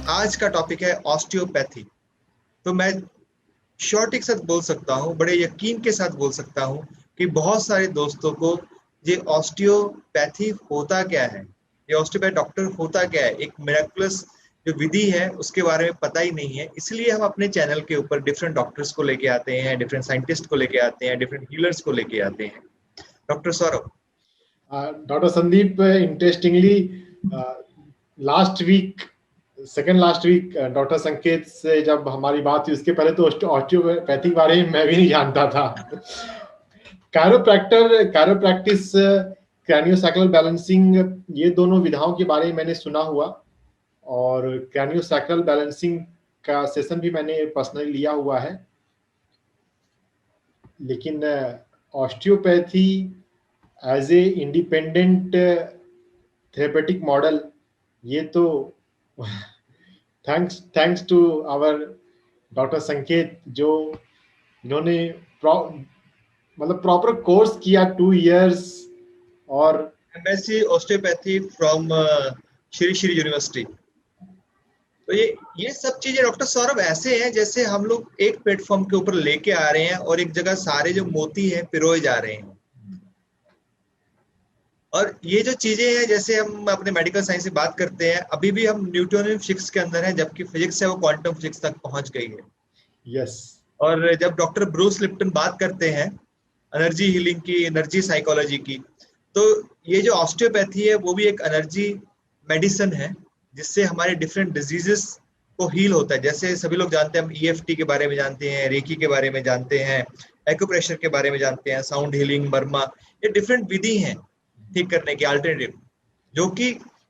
आज का टॉपिक है ऑस्टियोपैथी। तो मैं श्योरिटी के साथ बोल सकता हूँ, बड़े यकीन के साथ बोल सकता हूँ कि बहुत सारे दोस्तों को ये ऑस्टियोपैथी होता क्या है, ये ऑस्टियोपैथ डॉक्टर होता क्या है, एक मिरेकुलस जो विधि है उसके बारे में पता ही नहीं है। इसलिए हम अपने चैनल के ऊपर डिफरेंट डॉक्टर्स को लेके आते हैं, डिफरेंट साइंटिस्ट को लेके आते हैं, डिफरेंट हीलर्स को लेके आते हैं। Doctor Saurabh, doctor Sandeep, interestingly last week second last week doctor Sanket से जब हमारी बात हुई, उसके पहले तो ऑस्टियोपैथी के बारे में मैं भी नहीं जानता था। कायरोप्रैक्टिस, क्रैनियोसैक्रल बैलेंसिंग, ये दोनों विधाओं के बारे में मैंने सुना हुआ, और क्रैनियोसैक्रल बैलेंसिंग का सेशन भी मैंने पर्सनली लिया हुआ है। लेकिन osteopathy as a independent therapeutic model, ये तो थैंक्स टू आवर डॉक्टर संकेत, जो इन्होंने मतलब प्रॉपर कोर्स किया 2 years, और MSc osteopathy from Shri Shri university. तो ये सब चीजें डॉक्टर सौरभ ऐसे हैं जैसे हम लोग एक प्लेटफॉर्म के ऊपर लेके आ रहे हैं और एक जगह सारे जो मोती हैं पिरोए जा रहे हैं। और ये जो चीजें हैं, जैसे हम अपने मेडिकल साइंस से बात करते हैं, अभी भी हम न्यूटोनियन फिजिक्स के अंदर हैं, जबकि फिजिक्स है वो क्वांटम फिजिक्स तक पहुंच गई है। यस। और जब डॉक्टर ब्रूस लिप्टन बात करते हैं एनर्जी हीलिंग की, एनर्जी साइकोलॉजी की, तो ये जो ऑस्टियोपैथी है वो भी एक एनर्जी मेडिसिन है जिससे हमारे डिफरेंट डिजीजेस को हील होता है। जैसे सभी लोग जानते हैं, हम ईएफटी के बारे में जानते हैं, रेकी के बारे में जानते हैं, एक्यूप्रेशर के बारे में जानते हैं, साउंड हीलिंग, मर्मा, ये डिफरेंट विधि हैं ठीक करने की, अल्टरनेटिव, जो कि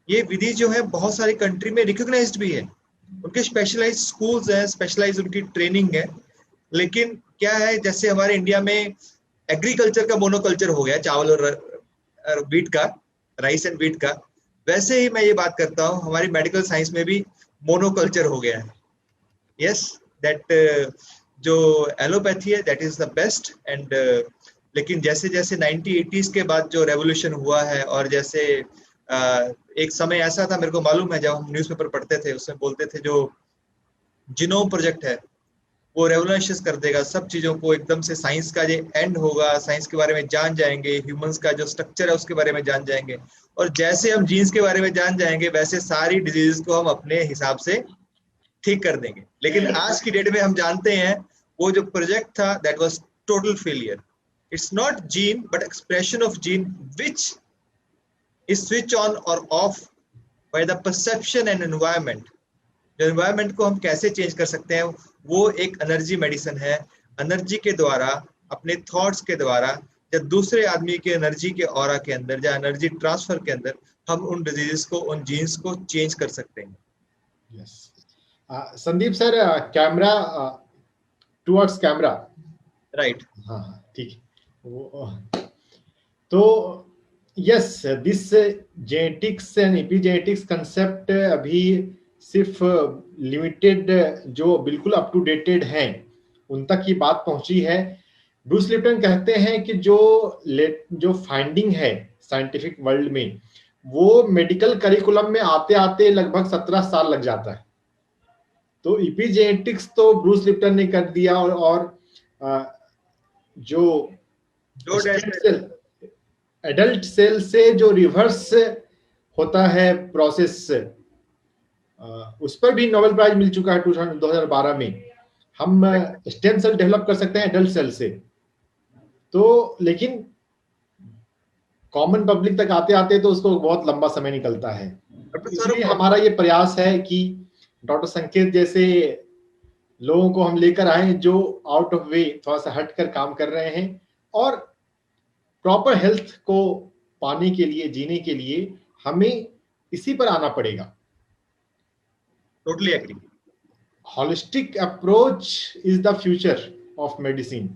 ये विधि जो है बहुत सारी कंट्री में रिकॉग्नाइज्ड भी है। उनके स्पेशलाइज्ड स्कूल्स हैं, स्पेशलाइज्ड उनकी ट्रेनिंग है। लेकिन क्या है, जैसे हमारे इंडिया में एग्रीकल्चर का मोनोकल्चर हो गया, चावल और व्हीट का, राइस एंड व्हीट का, वैसे ही मैं ये बात करता हूँ हमारी मेडिकल साइंस में भी मोनोकल्चर हो गया है। यस, दैट जो एलोपैथी है that is the best and लेकिन जैसे जैसे 1980s के बाद जो रेवोल्यूशन हुआ है, और जैसे एक समय ऐसा था, मेरे को मालूम है, जब हम न्यूज़पेपर पढ़ते थे उसमें बोलते थे जो जीनोम प्रोजेक्ट है वो रेवोल्यूशन कर देगा सब चीजों को, एकदम से साइंस का ये एंड होगा, साइंस के बारे में जान जाएंगे, ह्यूमंस का जो स्ट्रक्चर है उसके बारे में जान जाएंगे, और जैसे हम जीन्स के बारे में जान जाएंगे वैसे सारी डिजीज को हम अपने हिसाब से ठीक कर देंगे। लेकिन आज की डेट में हम जानते हैं वो जो प्रोजेक्ट था that was total failure. It's not gene but expression of gene which is switch on और off by the perception and environment. जो एनवायरमेंट को हम कैसे चेंज कर सकते हैं, वो एक एनर्जी मेडिसिन है। एनर्जी के द्वारा, अपने थॉट्स के द्वारा, या दूसरे आदमी के एनर्जी के ऑरा के अंदर, या एनर्जी ट्रांसफर के अंदर, हम उन डिजीजेस को, उन जीन्स को चेंज कर सकते हैं। Yes. Sandeep sir, camera towards camera, right? हाँ, ठीक है। तो yes, this genetics and epigenetics concept अभी सिर्फ लिमिटेड जो बिल्कुल अप टू डेटेड हैं उन तक की बात पहुंची है। ब्रूस लिप्टन कहते हैं कि जो फाइंडिंग है साइंटिफिक वर्ल्ड में, वो मेडिकल करिकुलम में आते आते लगभग 17 साल लग जाता है। तो एपिजेनेटिक्स तो ब्रूस लिप्टन ने कर दिया, और जो एडल्ट सेल से जो रिवर्स होता है प्रोसेस, उस पर भी नोबेल प्राइज मिल चुका है 2012 में। हम स्टेम सेल डेवलप कर सकते हैं एडल्ट सेल से, तो लेकिन कॉमन पब्लिक तक आते आते तो उसको बहुत लंबा समय निकलता है। इसलिए हमारा ये प्रयास है कि डॉक्टर संकेत जैसे लोगों को हम लेकर आए जो आउट ऑफ वे, थोड़ा सा हटकर काम कर रहे हैं, और प्रॉपर हेल्थ को पाने के लिए, जीने के लिए हमें इसी पर आना पड़ेगा। Totally agree. Holistic approach is the future of medicine.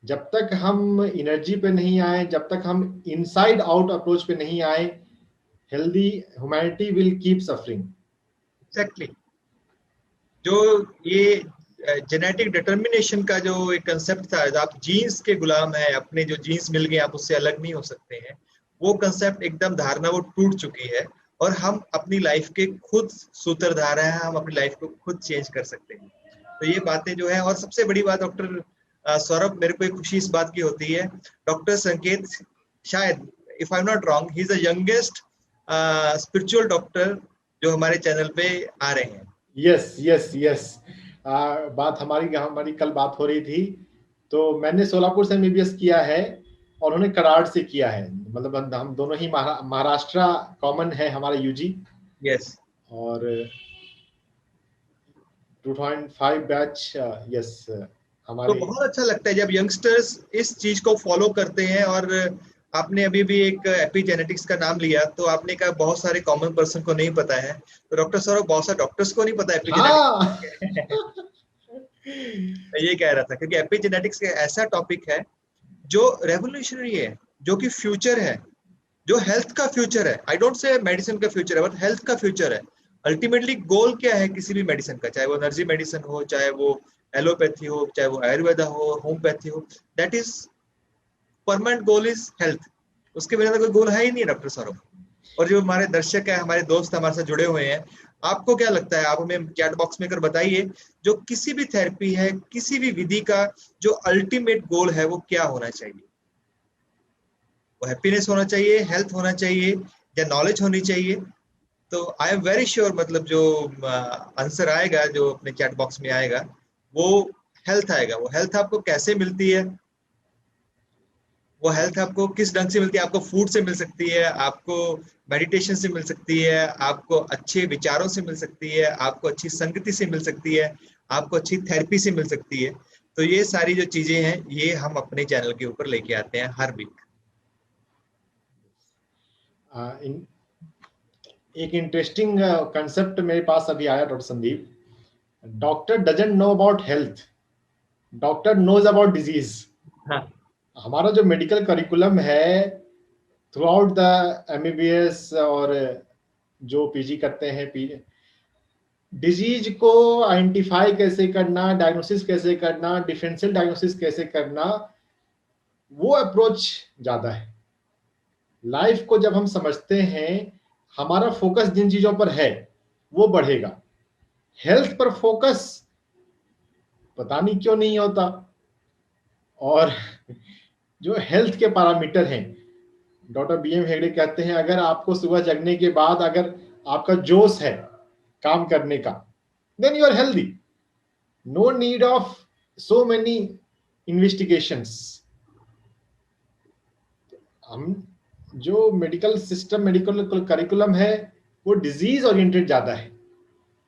जब तक हम एनर्जी पे नहीं आए, जब तक हम इनसाइड आउट अप्रोच पे नहीं आए, healthy humanity will keep suffering. Exactly. जो ये जेनेटिक डिटर्मिनेशन का जो एक कंसेप्ट था, आप जीन्स के गुलाम है, अपने जो जीन्स मिल गए आप उससे अलग नहीं हो सकते हैं, वो कंसेप्ट एकदम धारणा वो टूट चुकी है। और हम अपनी लाइफ के खुद सूत्रधार हैं, हम अपनी लाइफ को खुद चेंज कर सकते हैं। तो ये बातें जो है, और सबसे बड़ी बात डॉक्टर सौरभ, मेरे को एक खुशी इस बात की होती है, डॉक्टर संकेत शायद, if I am not wrong, he is the youngest spiritual doctor जो हमारे चैनल पे आ रहे हैं। यस यस यस, बात हमारी कल बात हो रही थी, तो मैंने सोलापुर से एमबीबीएस किया है और उन्होंने कराड़ से किया है, मतलब हम दोनों ही महाराष्ट्र कॉमन है हमारा यूजी। यस, और 2.5 बैच, यस हमारे। तो बहुत अच्छा लगता है जब यंगस्टर्स इस चीज को फॉलो करते हैं। और आपने अभी भी एक एपिजेनेटिक्स का नाम लिया, तो आपने कहा बहुत सारे कॉमन पर्सन को नहीं पता है, तो डॉक्टर सौरभ, बहुत सारे डॉक्टर्स को नहीं पता एपिजेनेटिक्स। मैं ये कह रहा था, क्योंकि एपिजेनेटिक्स ऐसा टॉपिक है जो रेवोल्यूशनरी है, जो कि फ्यूचर है, जो हेल्थ का फ्यूचर है। आई डोंट से मेडिसिन का फ्यूचर है, बट हेल्थ का फ्यूचर है। अल्टीमेटली गोल क्या है किसी भी मेडिसिन का, चाहे वो एनर्जी मेडिसिन हो, चाहे वो एलोपैथी हो, चाहे वो आयुर्वेदा हो, होम्योपैथी हो, that is permanent goal is health. उसके बिना तो कोई गोल है ही नहीं डॉक्टर सौरभ। और जो हमारे दर्शक है, हमारे दोस्त हमारे साथ जुड़े हुए हैं, आपको क्या लगता है, आप हमें चैट बॉक्स में कर बताइए, जो किसी भी थेरेपी है, किसी भी विधि का जो अल्टीमेट गोल है वो क्या होना चाहिए? वो हैप्पीनेस होना चाहिए, हेल्थ होना चाहिए, या नॉलेज होनी चाहिए? तो आई एम वेरी श्योर, मतलब जो आंसर आएगा जो अपने चैट बॉक्स में आएगा, वो हेल्थ आएगा। वो हेल्थ आपको कैसे मिलती है, वो हेल्थ आपको किस ढंग से मिलती है? आपको फूड से मिल सकती है, आपको मेडिटेशन से मिल सकती है, आपको अच्छे विचारों से मिल सकती है, आपको अच्छी संगति से मिल सकती है, आपको अच्छी थेरेपी से मिल सकती है। तो ये सारी जो चीजें हैं, ये हम अपने चैनल के ऊपर लेके आते हैं हर वीक। एक इंटरेस्टिंग कंसेप्ट मेरे पास अभी आया doctor Sandeep. Doctor doesn't know about health, doctor knows about disease. हमारा जो मेडिकल करिकुलम है थ्रू आउट द एमबीबीएस और जो पीजी करते हैं, डिजीज को आइडेंटिफाई कैसे करना, डायग्नोसिस कैसे करना, डिफरेंशियल डायग्नोसिस कैसे करना, वो अप्रोच ज्यादा है। लाइफ को जब हम समझते हैं, हमारा फोकस जिन चीजों पर है वो बढ़ेगा। हेल्थ पर फोकस पता नहीं क्यों नहीं होता। और जो हेल्थ के पैरामीटर हैं, डॉक्टर बीएम हेगड़े कहते हैं, अगर आपको सुबह जगने के बाद अगर आपका जोश है काम करने का, then you are healthy. No need of so many investigations. हम जो मेडिकल सिस्टम, मेडिकल करिकुलम है, वो डिजीज ओरिएंटेड ज्यादा है।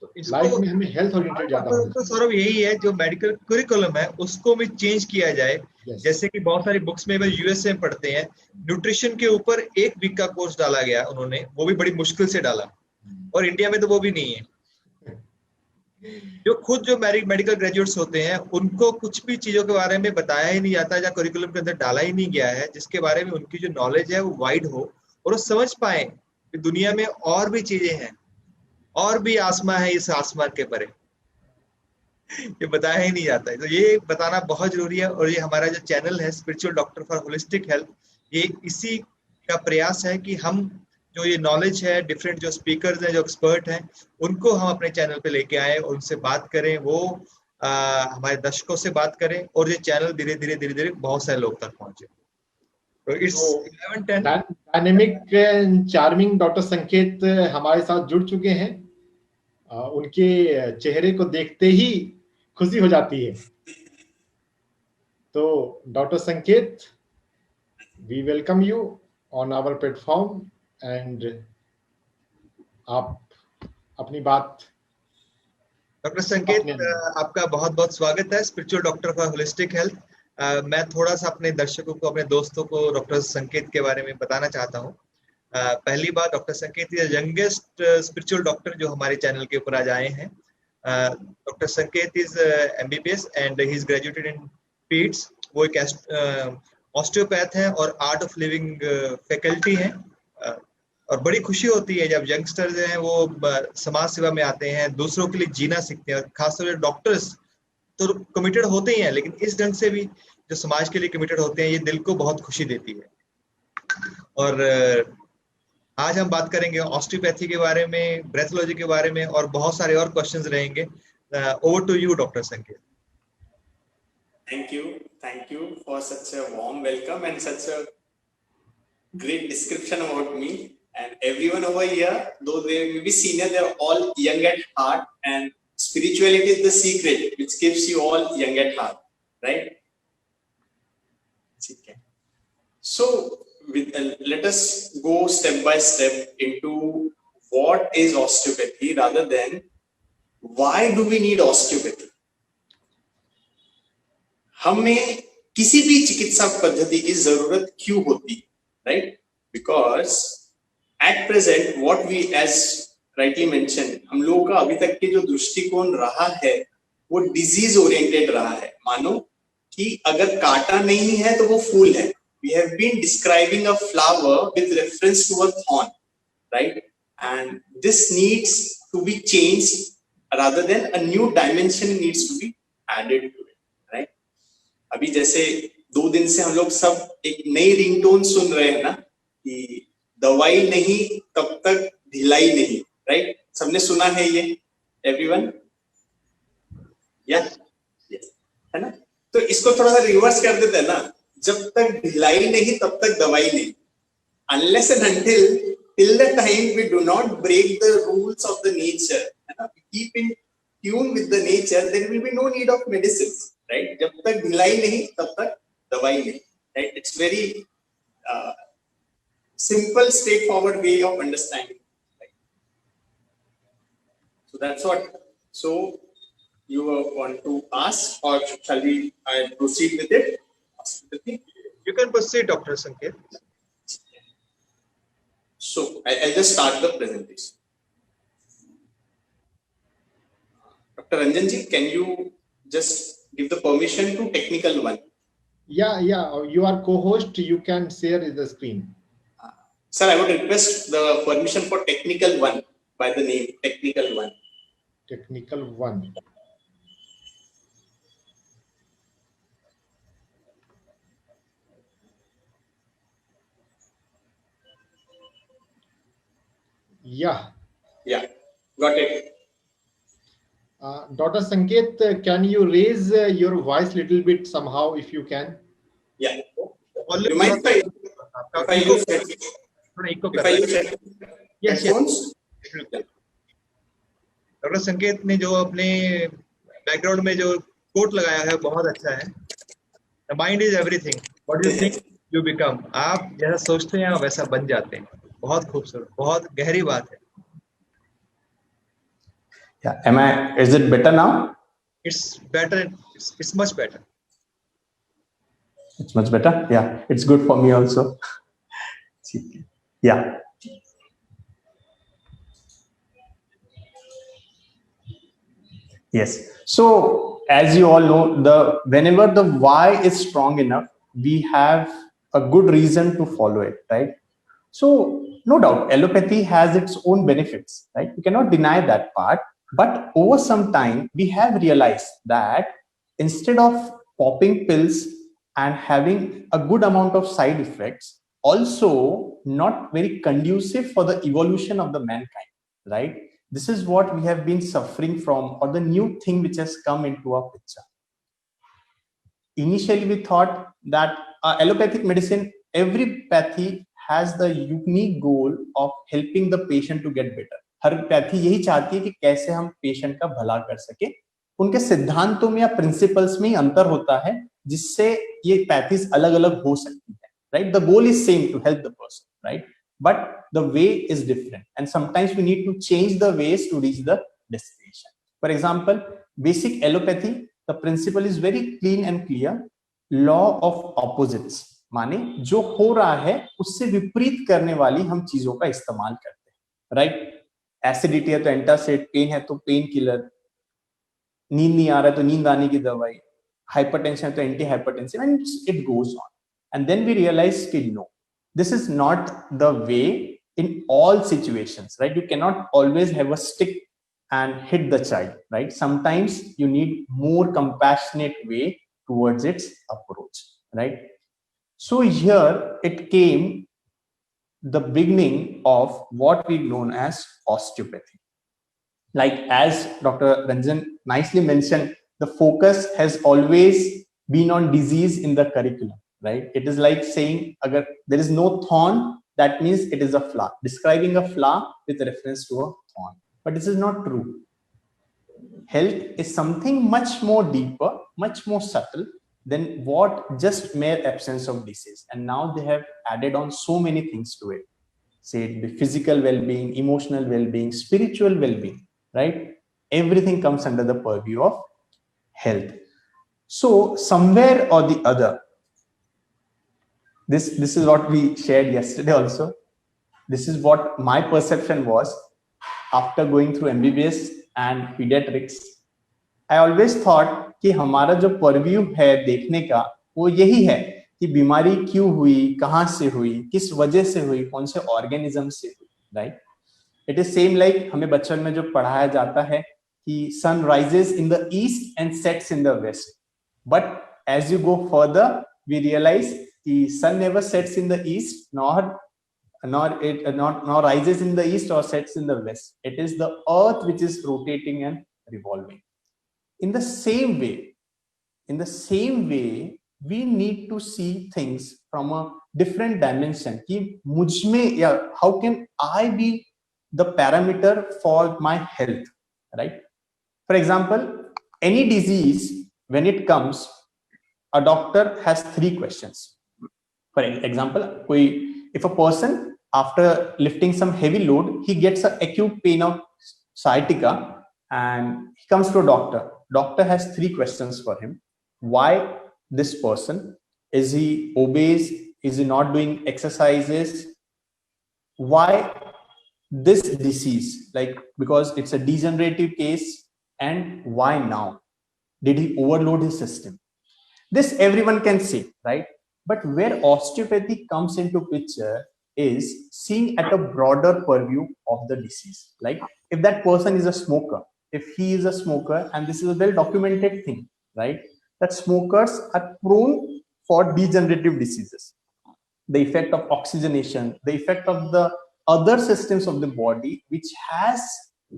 तो लाइफ में हमें हेल्थ ओरिएंटेड ज्यादा होना तो सौरभ यही है, जो मेडिकल करिकुलम है उसको भी चेंज किया जाए। जैसे कि बहुत सारी बुक्स में यूएसए में पढ़ते हैं, न्यूट्रिशन के ऊपर 1 वीक का कोर्स डाला गया उन्होंने, वो भी बड़ी मुश्किल से डाला, और इंडिया में तो वो भी नहीं है। जो खुद जो मेडिकल ग्रेजुएट्स होते हैं, उनको कुछ भी चीजों के बारे में बताया ही नहीं जाता, या करिकुलम के अंदर डाला ही नहीं गया है, जिसके बारे में उनकी जो नॉलेज है वो वाइड हो, और वो समझ पाए कि दुनिया में और भी चीजें हैं, और भी आसमां है इस आसमान के परे। ये बताया ही नहीं जाता है, तो ये बताना बहुत जरूरी है। और ये हमारा जो चैनल है spiritual doctor for holistic health, ये इसी का प्रयास है कि हम जो ये नॉलेज है, डिफरेंट जो स्पीकर्स हैं, जो एक्सपर्ट हैं, उनको हम अपने चैनल पे लेके आए, उनसे बात करें, वो हमारे दर्शकों से बात करें, और ये चैनल धीरे धीरे धीरे धीरे बहुत सारे लोग तक पहुंचे। तो इट्स 11:10। डायनेमिक चार्मिंग डॉक्टर संकेत हमारे साथ जुड़ चुके हैं। उनके चेहरे को देखते ही खुशी हो जाती है। तो doctor Sanket, we welcome you on our platform, and आप अपनी बात। डॉक्टर संकेत, आपका बहुत बहुत स्वागत है spiritual doctor for holistic health. मैं थोड़ा सा अपने दर्शकों को, अपने दोस्तों को डॉक्टर संकेत के बारे में बताना चाहता हूँ। पहली बात, डॉक्टर संकेत इज यंगेस्ट स्पिरिचुअल डॉक्टर जो हमारे चैनल के ऊपर आज आए हैं। डॉक्टर संकेत is MBBS and he is graduated in Pitt's. वो एक ऑस्टियोपैथ है और आर्ट ऑफ लिविंग फैकल्टी है। और बड़ी खुशी होती है जब यंगस्टर्स हैं वो समाज सेवा में आते हैं, दूसरों के लिए जीना सीखते हैं। और खासतौर पर डॉक्टर्स तो कमिटेड होते ही हैं, लेकिन इस ढंग से भी जो समाज के लिए कमिटेड होते हैं, ये दिल को बहुत खुशी देती है। और आज हम बात करेंगे ऑस्टियोपैथी के बारे में, ब्रेथोलॉजी के बारे में, और बहुत सारे और क्वेश्चंस रहेंगे. ओवर टू यू डॉक्टर संकेत. Thank you for such a warm welcome and such a great description about me. And everyone over here, though they may be senior, they are all young at heart, and spirituality is the secret which keeps you all young at heart, right? Okay. So let us go step by step into what is osteopathy rather than why do we need osteopathy. हमें किसी भी चिकित्सा पद्धति की जरूरत क्यों होती, right? Because at present what we as rightly mention, हम लोगों का अभी तक के जो दृष्टिकोण रहा है वो डिजीज ओरिएंटेड रहा है. मानो कि अगर कांटा नहीं है तो वो फूल है. We have been describing a flower with reference to a thorn, right? And this needs to be changed rather than a new dimension needs to be added to it, right? अभी जैसे 2 दिन से हम लोग सब एक नई रिंगटोन सुन रहे हैं ना, कि दवाई नहीं तब तक ढिलाई नहीं, राइट? सबने सुना है ये, एवरीवन? यस, है ना? तो इसको थोड़ा सा रिवर्स कर देते हैं ना, जब तक ढिलाई नहीं तब तक दवाई नहीं. Unless and until till the time we do not break the rules of the nature, है ना? We keep in tune with the nature, there will be no need of medicines. Right? जब तक ढिलाई नहीं तब तक दवाई नहीं, right? It's very simple, straightforward way of understanding, right? So that's what. So you want to ask, or shall we proceed with it? You can proceed, Dr. Sanket. So I'll just start the presentation. Dr. Ranjan ji, can you just give the permission to technical one? Yeah, you are co-host, you can share the screen. Sir, I would request the permission for technical one by the name technical one. Technical one. Yeah, got it. Dr. Sanket, can you raise your voice little bit somehow if you can? Yeah. You mind if I use headphones? Doctor संकेत ने जो अपने background में जो coat लगाया है बहुत अच्छा है. The mind is everything. What you think, you become. आप जैसा सोचते हैं वैसा बन जाते हैं. बहुत खूबसूरत, बहुत गहरी बात है. Yeah, is it better now? It's better. It's much better. It's much better. Yeah, it's good for me also. Yeah. Yes. So as you all know, whenever the why is strong enough, we have a good reason to follow it, right? So no doubt, allopathy has its own benefits, right? We cannot deny that part. But over some time, we have realized that instead of popping pills and having a good amount of side effects, also not very conducive for the evolution of the mankind, right? This is what we have been suffering from, or the new thing which has come into our picture. Initially, we thought that allopathic medicine, every pathy has the unique goal of helping the patient to get better. Her pathy यही चाहती है कि कैसे हम patient का भला कर सके. उनके सिद्धांतों में या प्रिंसिपल्स में ही अंतर होता है जिससे ये पैथीज अलग अलग हो सकती है, right? The goal is same, to help the person, right? But the way is different and sometimes we need to change the ways to reach the destination. For example, basic allopathy, the principle is very clean and clear. Law of opposites, माने जो हो रहा है उससे विपरीत करने वाली हम चीजों का इस्तेमाल करते हैं, राइट? एसिडिटी है तो एंटासिड, पेन है तो पेन किलर, नींद नहीं आ रहा है तो नींद आने की दवाई, हाइपरटेंशन है तो anti hypertensive, and it goes on. And then we realise कि no, this is not the way in all situations, right? You cannot always have a stick and hit the child, right? Sometimes you need more compassionate way towards its approach, right? So here it came the beginning of what we known as osteopathy. Like as Dr. Ranjan nicely mentioned, the focus has always been on disease in the curriculum, right? It is like saying, agar there is no thorn, that means it is a flower, describing a flower with reference to a thorn. But this is not true. Health is something much more deeper, much more subtle than what just mere absence of disease. And now they have added on so many things to it. Say it be physical well-being, emotional well-being, spiritual well-being, right? Everything comes under the purview of health. So somewhere or the other, this is what we shared yesterday also. This is what my perception was after going through MBBS and pediatrics. I always thought कि हमारा जो purview है देखने का वो यही है कि बीमारी क्यों हुई, कहाँ से हुई, किस वजह से हुई, कौन से ऑर्गेनिज्म से हुई, right? It is same like हमें बचपन में जो पढ़ाया जाता है कि sun rises in the east and sets in the west, but as you go further we realise कि sun never sets in the east nor rises in the east or sets in the west. It is the earth which is rotating and revolving. In the same way, we need to see things from a different dimension. कि मुझ में या how can I be the parameter for my health, right? For example, any disease, when it comes, a doctor has 3 questions. For example, if a person after lifting some heavy load, he gets an acute pain of sciatica and he comes to a doctor. Doctor has 3 questions for him. Why this person? Is he obese? Is he not doing exercises? Why this disease? Like, because it's a degenerative case. And why now? Did he overload his system? This everyone can say, right? But where osteopathy comes into picture is seeing at a broader purview of the disease. Like if that person is a smoker, if he is a smoker, and this is a well documented thing, right? That smokers are prone for degenerative diseases. The effect of oxygenation, the effect of the other systems of the body, which has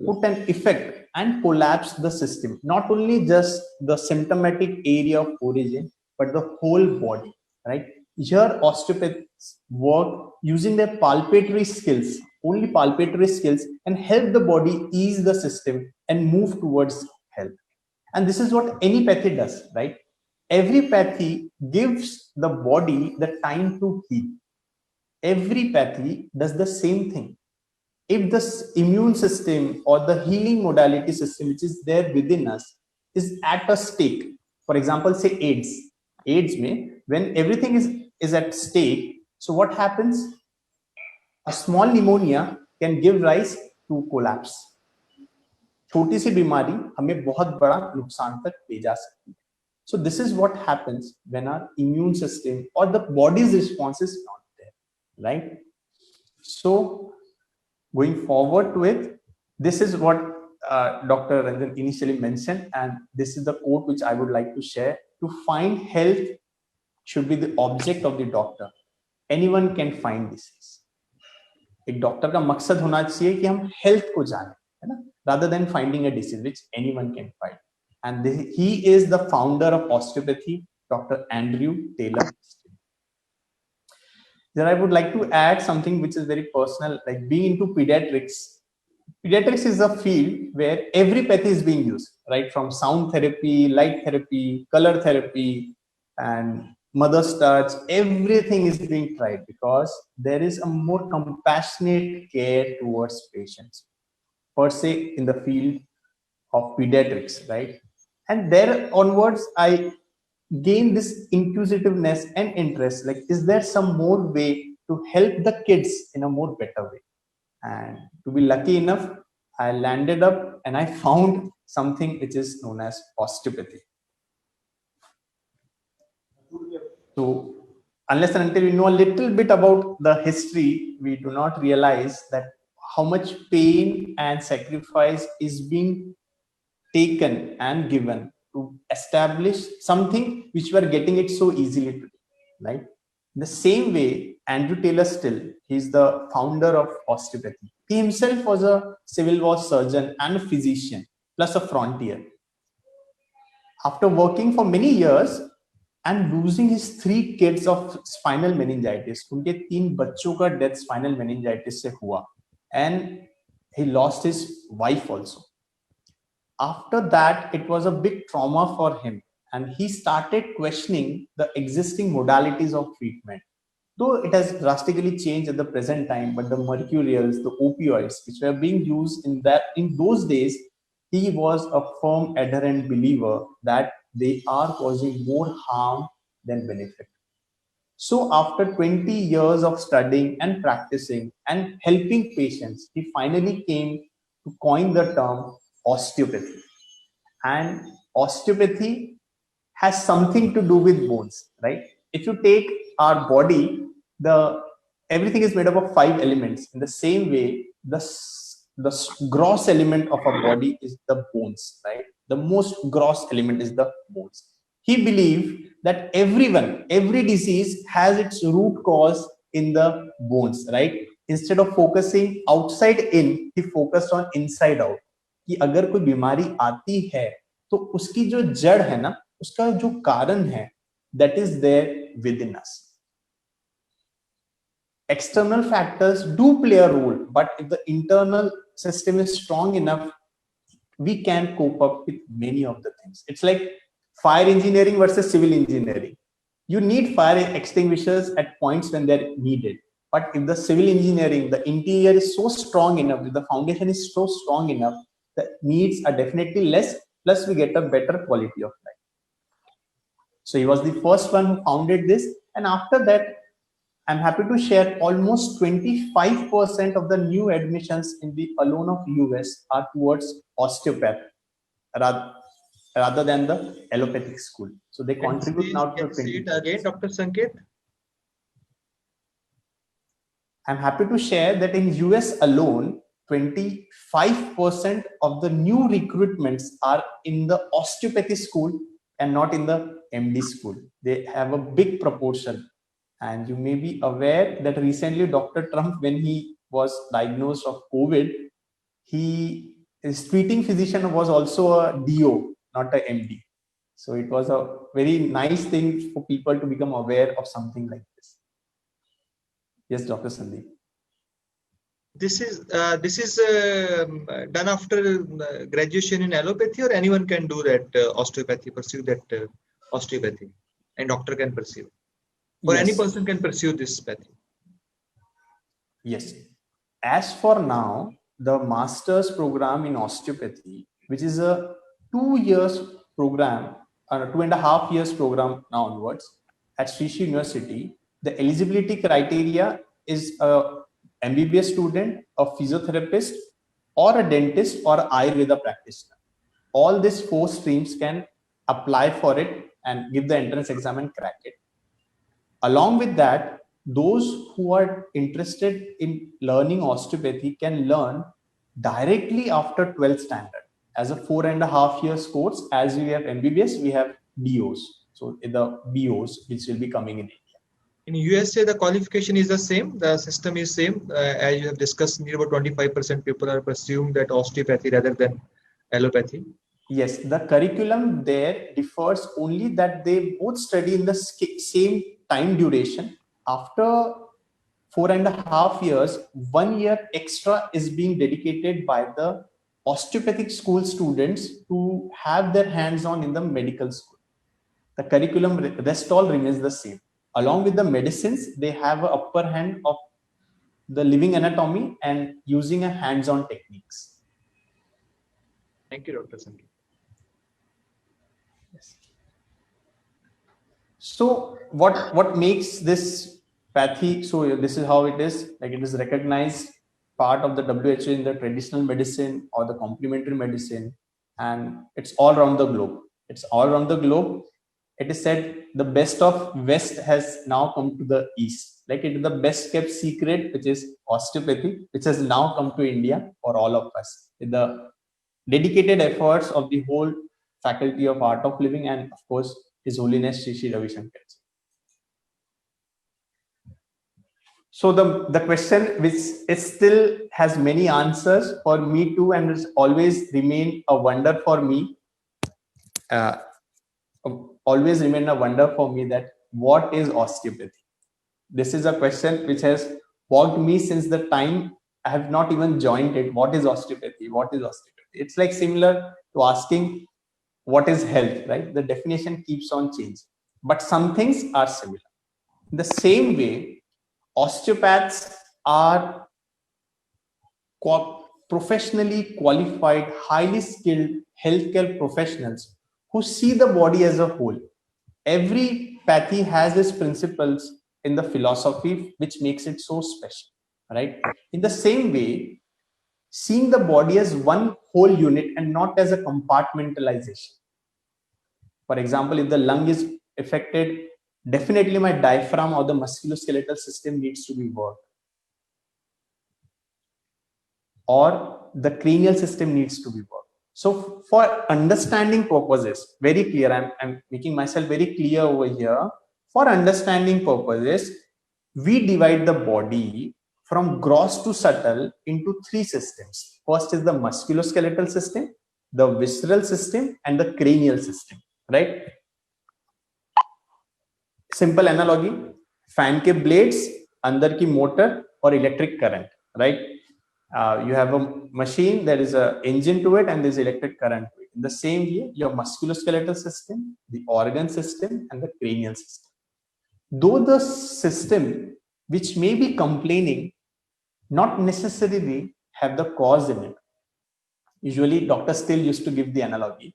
put an effect and collapsed the system. Not only just the symptomatic area of origin, but the whole body, right? Here osteopaths work using their palpatory skills, only palpatory skills, and help the body ease the system and move towards health. And this is what any pathy does, right? Every pathy gives the body the time to heal. Every pathy does the same thing. If the immune system or the healing modality system which is there within us is at a stake, for example, say AIDS may, when everything is at stake, so what happens? A small pneumonia can give rise to collapse. छोटी सी बीमारी हमें बहुत बड़ा नुकसान तक ले जा सकती है. So this is what happens when our immune system or the body's response is not there, right? So going forward to it, this is what Dr. Ranjan initially mentioned, and this is the quote which I would like to share. To find health should be the object of the doctor. Anyone can find disease. एक doctor का मकसद होना चाहिए कि हम health को जाने, है ना, rather than finding a disease which anyone can find. And he is the founder of osteopathy, Dr. Andrew Taylor. Then I would like to add something which is very personal, like being into pediatrics. Pediatrics is a field where every pathy is being used, right? From sound therapy, light therapy, color therapy, and mother's touch, everything is being tried because there is a more compassionate care towards patients, per se, in the field of pediatrics, right? And there onwards, I gain this inquisitiveness and interest, like, is there some more way to help the kids in a more better way? And to be lucky enough, I landed up and I found something which is known as osteopathy. So unless and until we know a little bit about the history, we do not realize that how much pain and sacrifice is being taken and given to establish something which we are getting it so easily today, right? In the same way, Andrew Taylor Still, he's the founder of osteopathy. He himself was a civil war surgeon and a physician, plus a frontier. After working for many years and losing his 3 kids of spinal meningitis, उनके 3 बच्चों का death spinal meningitis से हुआ, and he lost his wife also. After that, it was a big trauma for him, and he started questioning the existing modalities of treatment. Though it has drastically changed at the present time, but the mercurials, the opioids, which were being used in those days, he was a firm adherent believer that they are causing more harm than benefit. So after 20 years of studying and practicing and helping patients, he finally came to coin the term osteopathy. And osteopathy has something to do with bones, right? If you take our body, everything is made up of 5 elements. In the same way, the gross element of our body is the bones, right? The most gross element is the bones. He believed that every disease has its root cause in the bones, right? Instead of focusing outside in, he focused on inside out. कि अगर कोई बीमारी आती है तो उसकी जो जड़ है ना, उसका जो कारण है, that is there within us. External factors do play a role, but if the internal system is strong enough, we can cope up with many of the things. It's like fire engineering versus civil engineering. You need fire extinguishers at points when they're needed. But if the civil engineering, the interior is so strong enough, if the foundation is so strong enough, the needs are definitely less, plus we get a better quality of life. So he was the first one who founded this. And after that, I'm happy to share almost 25% of the new admissions in the alone of US are towards osteopath rather than the allopathic school. So they contribute now to 20%. Say it again, Dr. Sanket. I'm happy to share that in US alone, 25% of the new recruitments are in the osteopathy school and not in the MD school. They have a big proportion. And you may be aware that recently Dr. Trump, when he was diagnosed of COVID, his treating physician was also a DO, not a MD. So it was a very nice thing for people to become aware of something like this. Yes, Dr. Sandeep. This is done after graduation in allopathy, or anyone can do that osteopathy, pursue that osteopathy, and doctor can pursue. Or yes, any person can pursue this pathy. Yes. As for now, the master's program in osteopathy, which is a 2 years program, 2.5 years program now onwards at Sri Sri University, the eligibility criteria is a MBBS student, a physiotherapist, or a dentist, or an Ayurveda practitioner. All these 4 streams can apply for it and give the entrance exam and crack it. Along with that, those who are interested in learning osteopathy can learn directly after 12th standard as a 4.5 years course. As we have MBBS, we have DOs. So the BOs, which will be coming in India. In USA, the qualification is the same. The system is same. As you have discussed, near about 25% people are pursuing that osteopathy rather than allopathy. Yes, the curriculum there differs only that they both study in the same time duration. After 4.5 years, 1 year extra is being dedicated by the osteopathic school students to have their hands on in the medical school. The curriculum, rest all remains the same. Along with the medicines, they have an upper hand of the living anatomy and using a hands-on techniques. Thank you, Dr. Sandeep. Yes. So what makes this pathy? So this is how it is. Like, it is recognized part of the WHO in the traditional medicine or the complementary medicine, and it's all around the globe. It's all around the globe. It is said the best of West has now come to the East. Like, it is the best kept secret, which is osteopathy, which has now come to India for all of us, with the dedicated efforts of the whole Faculty of Art of Living and, of course, His Holiness Shri Shri Ravi Shankar. So the question, which it still has many answers for me too, and it's always remain a wonder for me. Always remain a wonder for me that what is osteopathy? This is a question which has bogged me since the time I have not even joined it. What is osteopathy? What is osteopathy? It's like similar to asking what is health, right? The definition keeps on changing, but some things are similar. In the same way, osteopaths are professionally qualified, highly skilled healthcare professionals who see the body as a whole. Every pathy has its principles in the philosophy, which makes it so special, right? In the same way, seeing the body as one whole unit and not as a compartmentalization. For example, if the lung is affected, definitely my diaphragm or the musculoskeletal system needs to be worked, or the cranial system needs to be worked. So for understanding purposes, very clear, I'm making myself very clear over here. For understanding purposes, we divide the body from gross to subtle into three systems. First is the musculoskeletal system, the visceral system, and the cranial system, right? Simple analogy, fan ke blades, andar ki motor or electric current, right? You have a machine, there is an engine to it, and there's electric current to it. In the same way, your musculoskeletal system, the organ system, and the cranial system. Though the system which may be complaining not necessarily have the cause in it. Usually, doctors still used to give the analogy.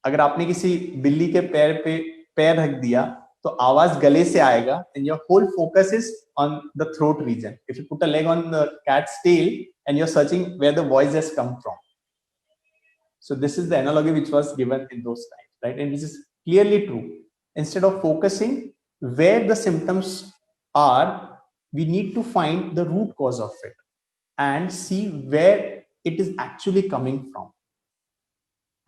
अगर आपने किसी बिल्ली के पैर पे पैर रख दिया तो आवाज गले से आएगा, and your whole focus is on the throat region. If you put a leg on the cat's tail and you're searching where the voice has come from. So this is the analogy which was given in those times, right? And this is clearly true. Instead of focusing where the symptoms are, we need to find the root cause of it and see where it is actually coming from.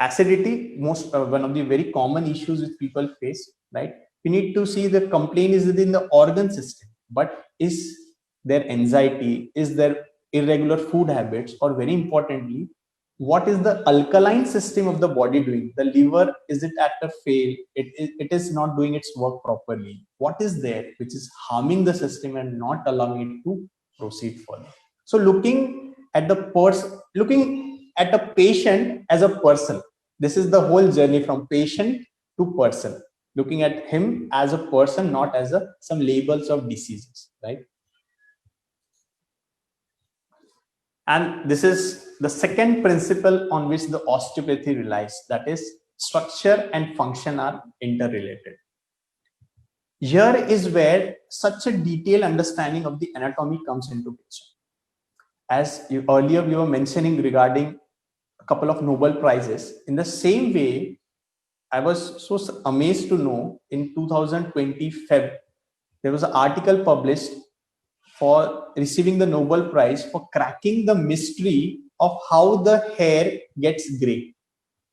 Acidity, one of the very common issues which people face, right? We need to see the complaint is within the organ system, but is there anxiety, is there irregular food habits, or very importantly, what is the alkaline system of the body doing? The liver, is it at a fail? It is not doing its work properly. What is there which is harming the system and not allowing it to proceed further? So looking at a patient as a person, this is the whole journey from patient to person, looking at him as a person, not as some labels of diseases, right? And this is the second principle on which the osteopathy relies, that is structure and function are interrelated. Here is where such a detailed understanding of the anatomy comes into picture. As earlier we were mentioning regarding a couple of Nobel Prizes, in the same way, I was so amazed to know in 2020 Feb, there was an article published for receiving the Nobel Prize for cracking the mystery of how the hair gets gray.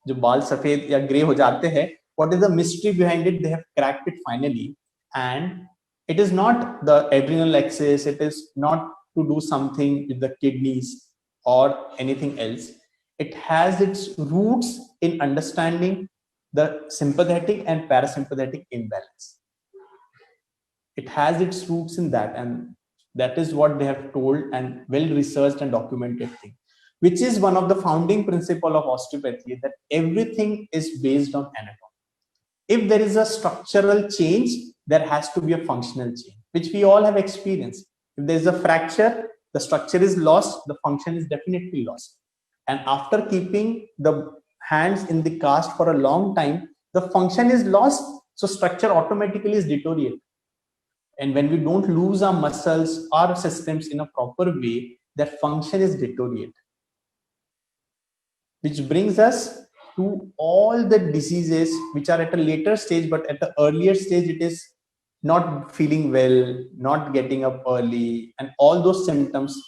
जो बाल सफेद या grey हो जाते हैं, what is the mystery behind it? They have cracked it finally, and it is not the adrenal axis, it is not to do something with the kidneys or anything else. It has its roots in understanding the sympathetic and parasympathetic imbalance. It has its roots in that, and that is what they have told, and well researched and documented thing, which is one of the founding principle of osteopathy, that everything is based on anatomy. If there is a structural change, there has to be a functional change, which we all have experienced. If there is a fracture, the structure is lost, the function is definitely lost. And after keeping the hands in the cast for a long time, the function is lost, so structure automatically is deteriorated. And when we don't lose our muscles, our systems in a proper way, that function is deteriorated. Which brings us to all the diseases which are at a later stage, but at the earlier stage, it is not feeling well, not getting up early, and all those symptoms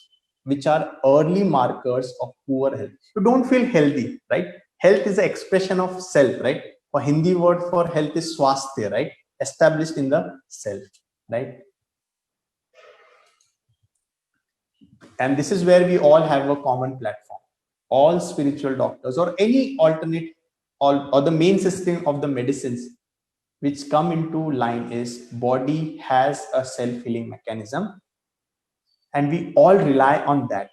which are early markers of poor health. You don't feel healthy, right? Health is an expression of self, right? A Hindi word for health is swasthya, right? Established in the self, right? And this is where we all have a common platform. All spiritual doctors or any alternate or the main system of the medicines which come into line is body has a self-healing mechanism, and we all rely on that.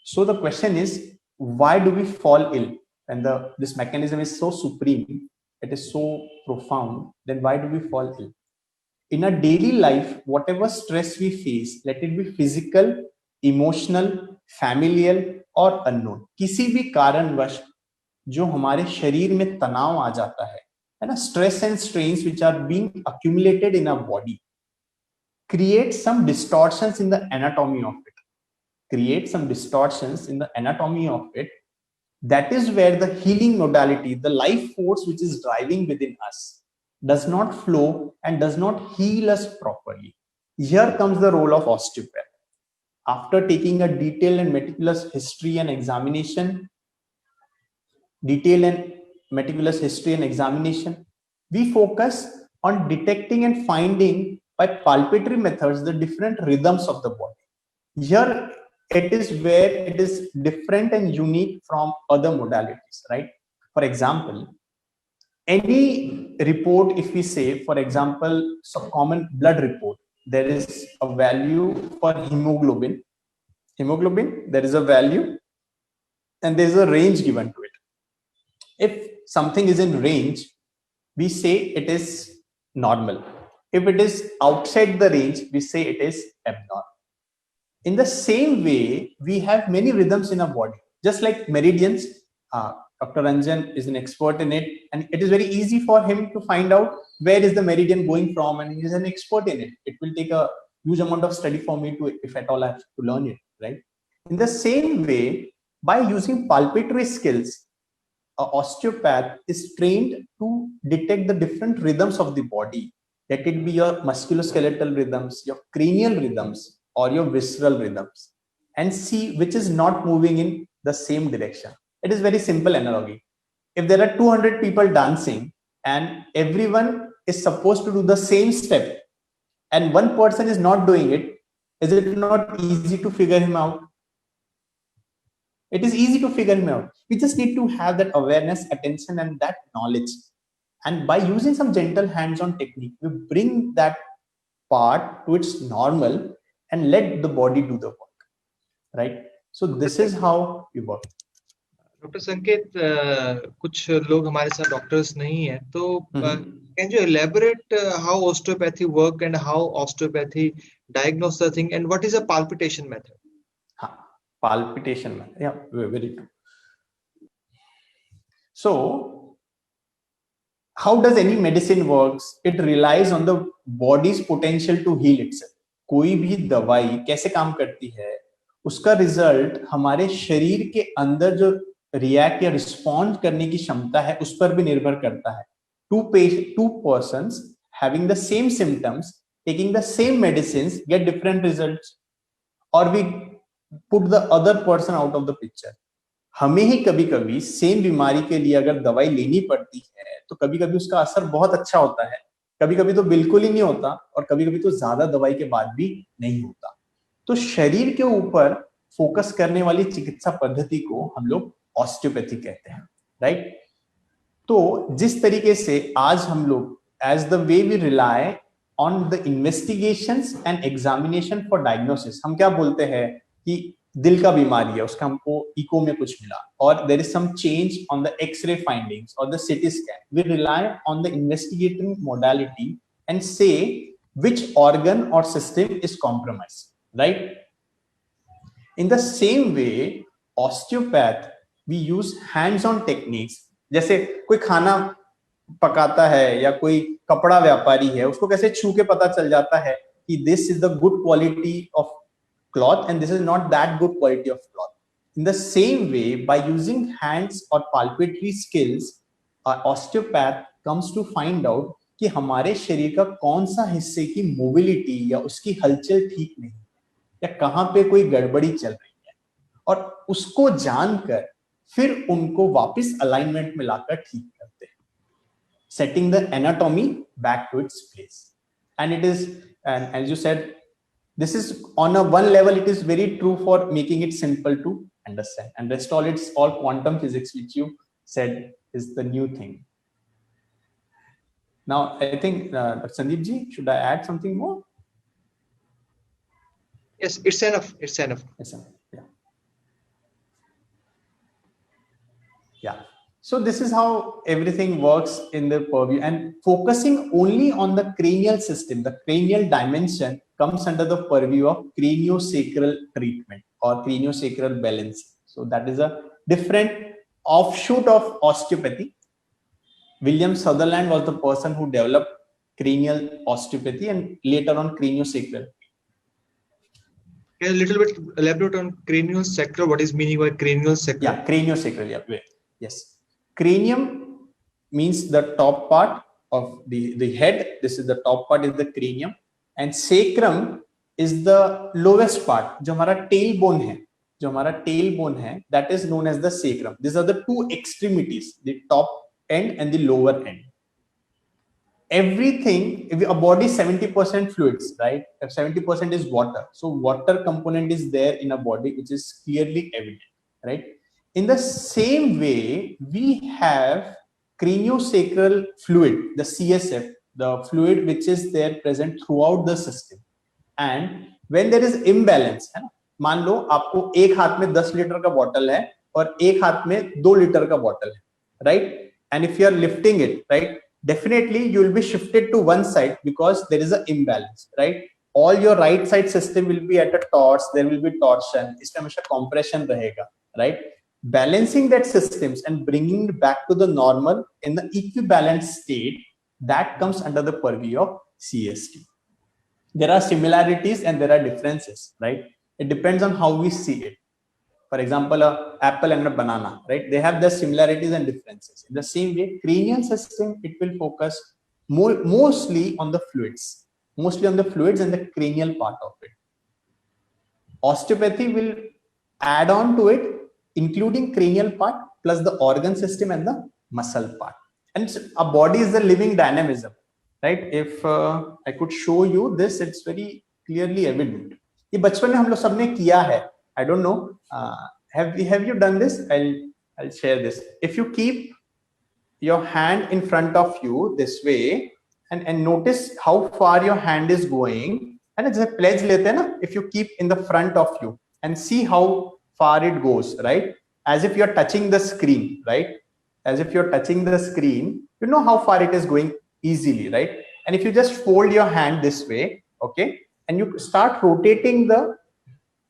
So the question is, why do we fall ill? And this mechanism is so supreme, it is so profound, then why do we fall ill? In our daily life, whatever stress we face, let it be physical, emotional, familial और unknown, किसी भी कारणवश जो हमारे शरीर में तनाव आ जाता है ना, stress and strains which are being accumulated in our body create some distortions in the anatomy of it. That is where the healing modality, the life force which is driving within us, does not flow and does not heal us properly. Here comes the role of osteopath. After taking a detailed and meticulous history and examination, we focus on detecting and finding by palpatory methods the different rhythms of the body. Here it is where it is different and unique from other modalities, right? For example, any report, if we say, for example, some common blood report, there is a value for hemoglobin, there is a value and there is a range given to it. If something is in range, we say it is normal. If it is outside the range, we say it is abnormal. In the same way, we have many rhythms in our body, just like meridians. Dr. Ranjan is an expert in it, and it is very easy for him to find out where is the meridian going from, and he is an expert in it. It will take a huge amount of study for me to, if at all I have to learn it, right? In the same way, by using palpatory skills, an osteopath is trained to detect the different rhythms of the body. Let it be your musculoskeletal rhythms, your cranial rhythms, or your visceral rhythms, and see which is not moving in the same direction. It is very simple analogy. If there are 200 people dancing and everyone is supposed to do the same step and one person is not doing it, is it not easy to figure him out? It is easy to figure him out. We just need to have that awareness, attention, and that knowledge. And by using some gentle hands-on technique, we bring that part to its normal and let the body do the work, right? So this is how we work. Doctor संकेत, कुछ लोग हमारे साथ doctors नहीं है, तो can you elaborate how osteopathy work and how osteopathy diagnose the thing, and what is a palpitation method? Palpitation method, yeah, very true. So how does any medicine works? It relies on the body's potential to heal itself. कोई भी दवाई कैसे काम करती है, उसका result हमारे शरीर के अंदर जो रिएक्ट या रिस्पॉन्ड करने की क्षमता है उस पर भी निर्भर करता है. Two persons having the same symptoms, taking the same medicines, get different results, or we put the other person out of the picture. हमें ही कभी कभी सेम बीमारी के लिए अगर दवाई लेनी पड़ती है तो कभी कभी उसका असर बहुत अच्छा होता है, कभी कभी तो बिल्कुल ही नहीं होता, और कभी कभी तो ज्यादा दवाई के बाद भी नहीं होता. तो शरीर के ऊपर फोकस करने वाली चिकित्सा पद्धति को हम लोग ऑस्टियोपैथी कहते हैं, राइट? तो जिस तरीके से आज हम लोग as the way we rely on the investigations and examination for diagnosis, हम क्या बोलते हैं कि दिल का बीमारी है, उसका हमको इको में कुछ मिला, और there is some change on the X-ray findings और the CT scan, we rely on the investigating modality and say which organ और system is compromised, right? In the same way osteopath we use hands on techniques. जैसे कोई खाना पकाता है या कोई कपड़ा व्यापारी है, उसको कैसे छू के पता चल जाता है कि this is the good quality of cloth and this is not that good quality of cloth. In the same way, by using hands or palpatory skills, our osteopath comes to find out कि हमारे शरीर का कौन सा हिस्से की mobility या उसकी हलचल ठीक नहीं है या कहाँ पे कोई गड़बड़ी चल रही है, और उसको जानकर फिर उनको वापस अलाइनमेंट में लाकर ठीक करते हैं, setting the anatomy back to its place. And it is, and as you said, This is on a one level, it is very true for making it simple to understand, and rest all it's all quantum physics, which you said is the new thing. Now, I think Sandeep ji, should I add something more? Yes, it's enough. It's enough. It's enough. Yeah. Yeah. So this is how everything works in the purview, and focusing only on the cranial system, the cranial dimension comes under the purview of craniosacral treatment or craniosacral balance. So that is a different offshoot of osteopathy. William Sutherland was the person who developed cranial osteopathy and later on craniosacral. A little bit elaborate on craniosacral. What is meaning by craniosacral? Yeah, craniosacral. Yeah, yes. Cranium means the top part of the head. This is the top part is the cranium, and sacrum is the lowest part. जो हमारा tailbone है, that is known as the sacrum. These are the two extremities, the top end and the lower end. Everything, a body 70% fluids, right? 70% is water. So water component is there in a body, which is clearly evident, right? In the same way, we have craniosacral fluid, the CSF, the fluid which is there present throughout the system. And when there is imbalance, मान लो आपको एक हाथ में 10 litre का bottle है और एक हाथ में 2 लीटर का बॉटल है, right? And if you are lifting it, right, definitely you will be shifted to one side because there is an imbalance, right? All your right side system will be at a torse, there will be torsion, इसमें हमेशा compression रहेगा, right? Balancing that systems and bringing it back to the normal in the equivalent state, that comes under the purview of CST. There are similarities and there are differences, right? It depends on how we see it. For example, an apple and a banana, right? They have the similarities and differences. In the same way, cranial system, it will focus mostly on the fluids, and the cranial part of it. Osteopathy will add on to it, including cranial part plus the organ system and the muscle part. And a body is a living dynamism, right? If I could show you this, it's very clearly evident. ये बचपन में हम लोग सबने किया है. I don't know. Have you done this? I'll share this. If you keep your hand in front of you this way and notice how far your hand is going, and it's a pledge लेते हैं ना. If you keep in the front of you and see how far it goes, right? As if you're touching the screen, right? As if you're touching the screen, you know how far it is going easily, right? And if you just fold your hand this way, okay, and you start rotating the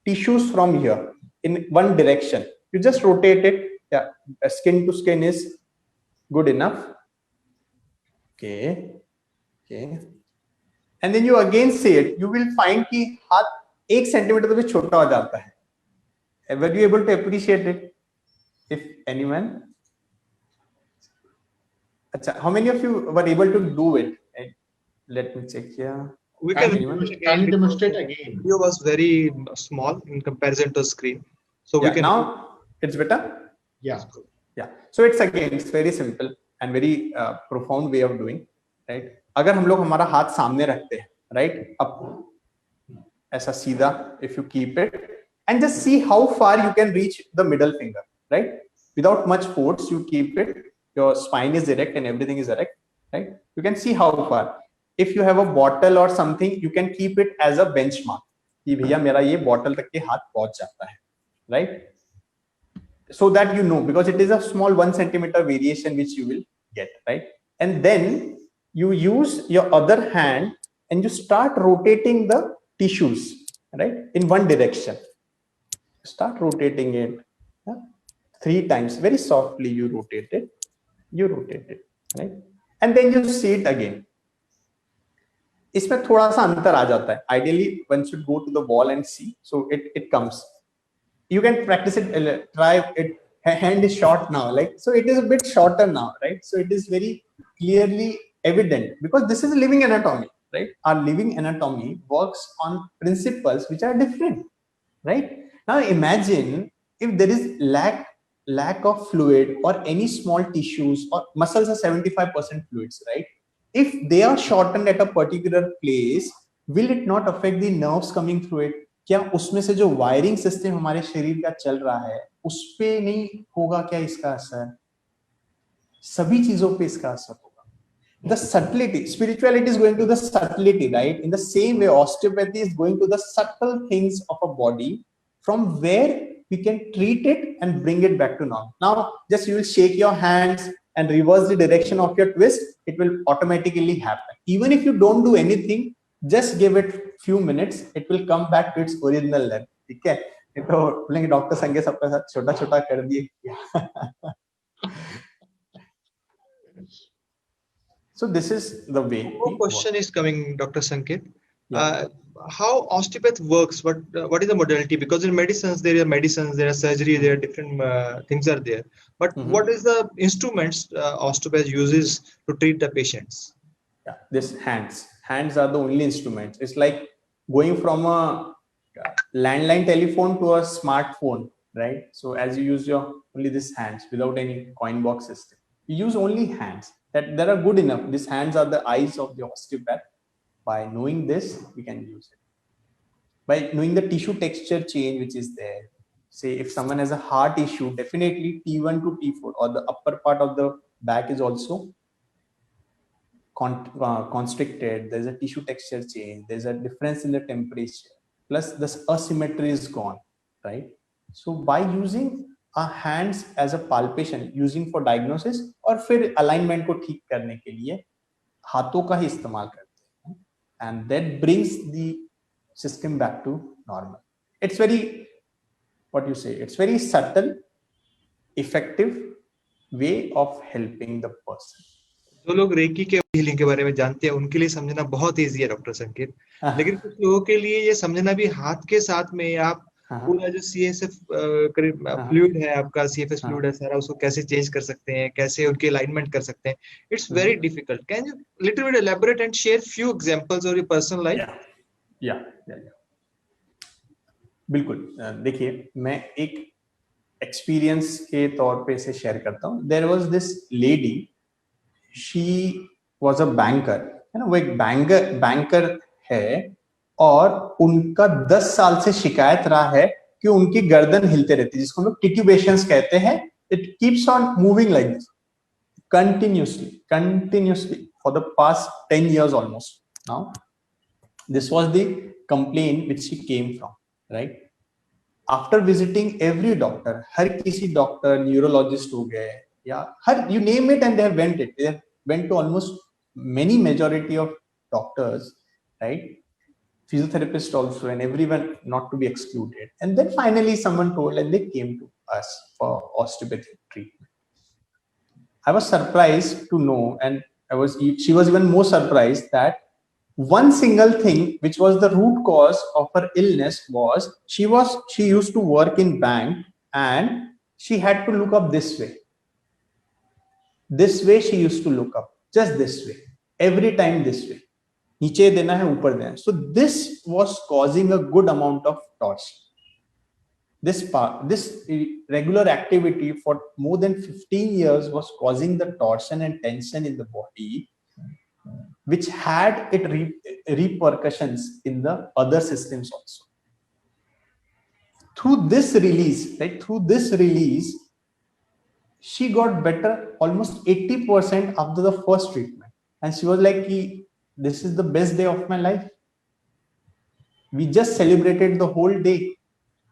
tissues from here in one direction, you just rotate it. Yeah, skin to skin is good enough. Okay. And then you again see it, you will find कि हाथ 1 centimetre तो भी छोटा हो जाता है. Were you able to appreciate it? If anyone? Achha, how many of you were able to do it? Let me check here. We can demonstrate again. Video was very small in comparison to the screen. So yeah, we can. Now it's better? Yeah. So it's very simple and very profound way of doing, right? अगर हम लोग हमारा हाथ सामने रखते हैं, right? अब ऐसा सीधा, if you keep it, and just see how far you can reach the middle finger, right? Without much force, you keep it, your spine is erect and everything is erect, right? You can see how far. If you have a bottle or something, you can keep it as a benchmark. कि भैया मेरा ये bottle तक के हाथ पहुंच जाता है, right? So that you know, because it is a small 1 centimeter variation which you will get, right? And then you use your other hand and you start rotating the tissues, right? In one direction. Start rotating it 3 times. Very softly you rotate it, right? And then you see it again. इसमें थोड़ा सा अंतर आ जाता है. Ideally, one should go to the wall and see. So it comes. You can practice it, try it. Hand is short now, like, so it is a bit shorter now, right? So it is very clearly evident because this is living anatomy, right? Our living anatomy works on principles which are different, right? Now imagine if there is lack of fluid or any small tissues, or muscles are 75% fluids, right? If they are shortened at a particular place, will it not affect the nerves coming through it? क्या उसमें से जो wiring system हमारे शरीर का चल रहा है उस पे नहीं होगा क्या इसका असर? सभी चीजों पे इसका असर होगा. The subtlety, spirituality is going to the subtlety, right? In the same way, osteopathy is going to the subtle things of a body, from where we can treat it and bring it back to normal. Now, just you will shake your hands and reverse the direction of your twist, it will automatically happen. Even if you don't do anything, just give it few minutes, it will come back to its original length. ठीक है? तो बोलेंगे doctor संगे सबके साथ छोटा छोटा कर दिए. So this is the way. One question is coming, Dr. Sanket. Yeah. How osteopath works? What is the modality? Because in medicines, there are medicines, there are surgery, there are different things are there. But what is the instruments osteopath uses to treat the patients? Yeah, this hands. Hands are the only instruments. It's like going from a landline telephone to a smartphone, right? So as you use your only this hands without any coin box system, you use only hands. That are good enough. These hands are the eyes of the osteopath. By knowing this, we can use it. By knowing the tissue texture change which is there. Say if someone has a heart issue, definitely T1 to T4 or the upper part of the back is also constricted. There's a tissue texture change. There's a difference in the temperature. Plus this asymmetry is gone, right? So by using our hands as a palpation, using for diagnosis, और फिर alignment को ठीक करने के लिए हाथों का ही इस्तेमाल करते हैं, and that brings the system back to normal. It's very, what you say, it's very subtle, effective way of helping the person. जो लोग रेकी के हीलिंग के बारे में जानते हैं उनके लिए समझना बहुत ईजी है डॉक्टर संकेत, लेकिन कुछ लोगों के लिए ये समझना भी हाथ के साथ में आप पूरा जो CSF फ्लूइड है आपका, CFS फ्लूइड है सारा, उसको कैसे चेंज कर सकते हैं, कैसे उनके अलाइनमेंट कर सकते हैं. It's very difficult. Can you little bit elaborate and share few examples of your personal life? या बिल्कुल. देखिए मैं एक एक्सपीरियंस के तौर पे इसे शेयर करता हूँ. There was this lady, she was a banker, है ना, वो एक बैंकर है और उनका 10 साल से शिकायत रहा है कि उनकी गर्दन हिलते रहती है, जिसको हम लोग टिट्यूबेशंस कहते हैं. It keeps on moving like this continuously for the past 10 years almost now. This was the complaint which she came from, right? After visiting every doctor, हर किसी डॉक्टर, न्यूरोलॉजिस्ट हो गए या हर, you name it, and they have went to almost many majority of doctors, right? Physiotherapist also, and everyone not to be excluded. And then finally someone told, and they came to us for osteopathic treatment. I was surprised to know, and she was even more surprised that one single thing which was the root cause of her illness was she used to work in bank and she had to look up this way. This way she used to look up, just this way, every time this way. नीचे देना है, ऊपर देना है. So this was causing a good amount of torsion. This regular activity for more than 15 years was causing the torsion and tension in the body, which had repercussions in the other systems also. Through this release, she got better almost 80% after the first treatment. And she was like, this is the best day of my life. We just celebrated the whole day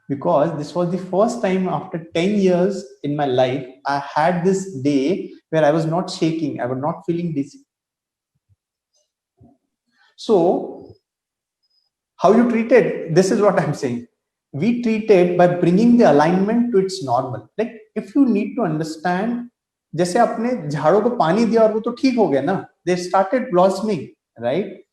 because this was the first time after 10 years in my life I had this day where I was not shaking, I was not feeling dizzy. So how you treat it? This is what I'm saying. We treat it by bringing the alignment to its normal. Like if you need to understand, जैसे आपने झाड़ों को पानी दिया और वो तो ठीक हो गया ना, they started blossoming, right?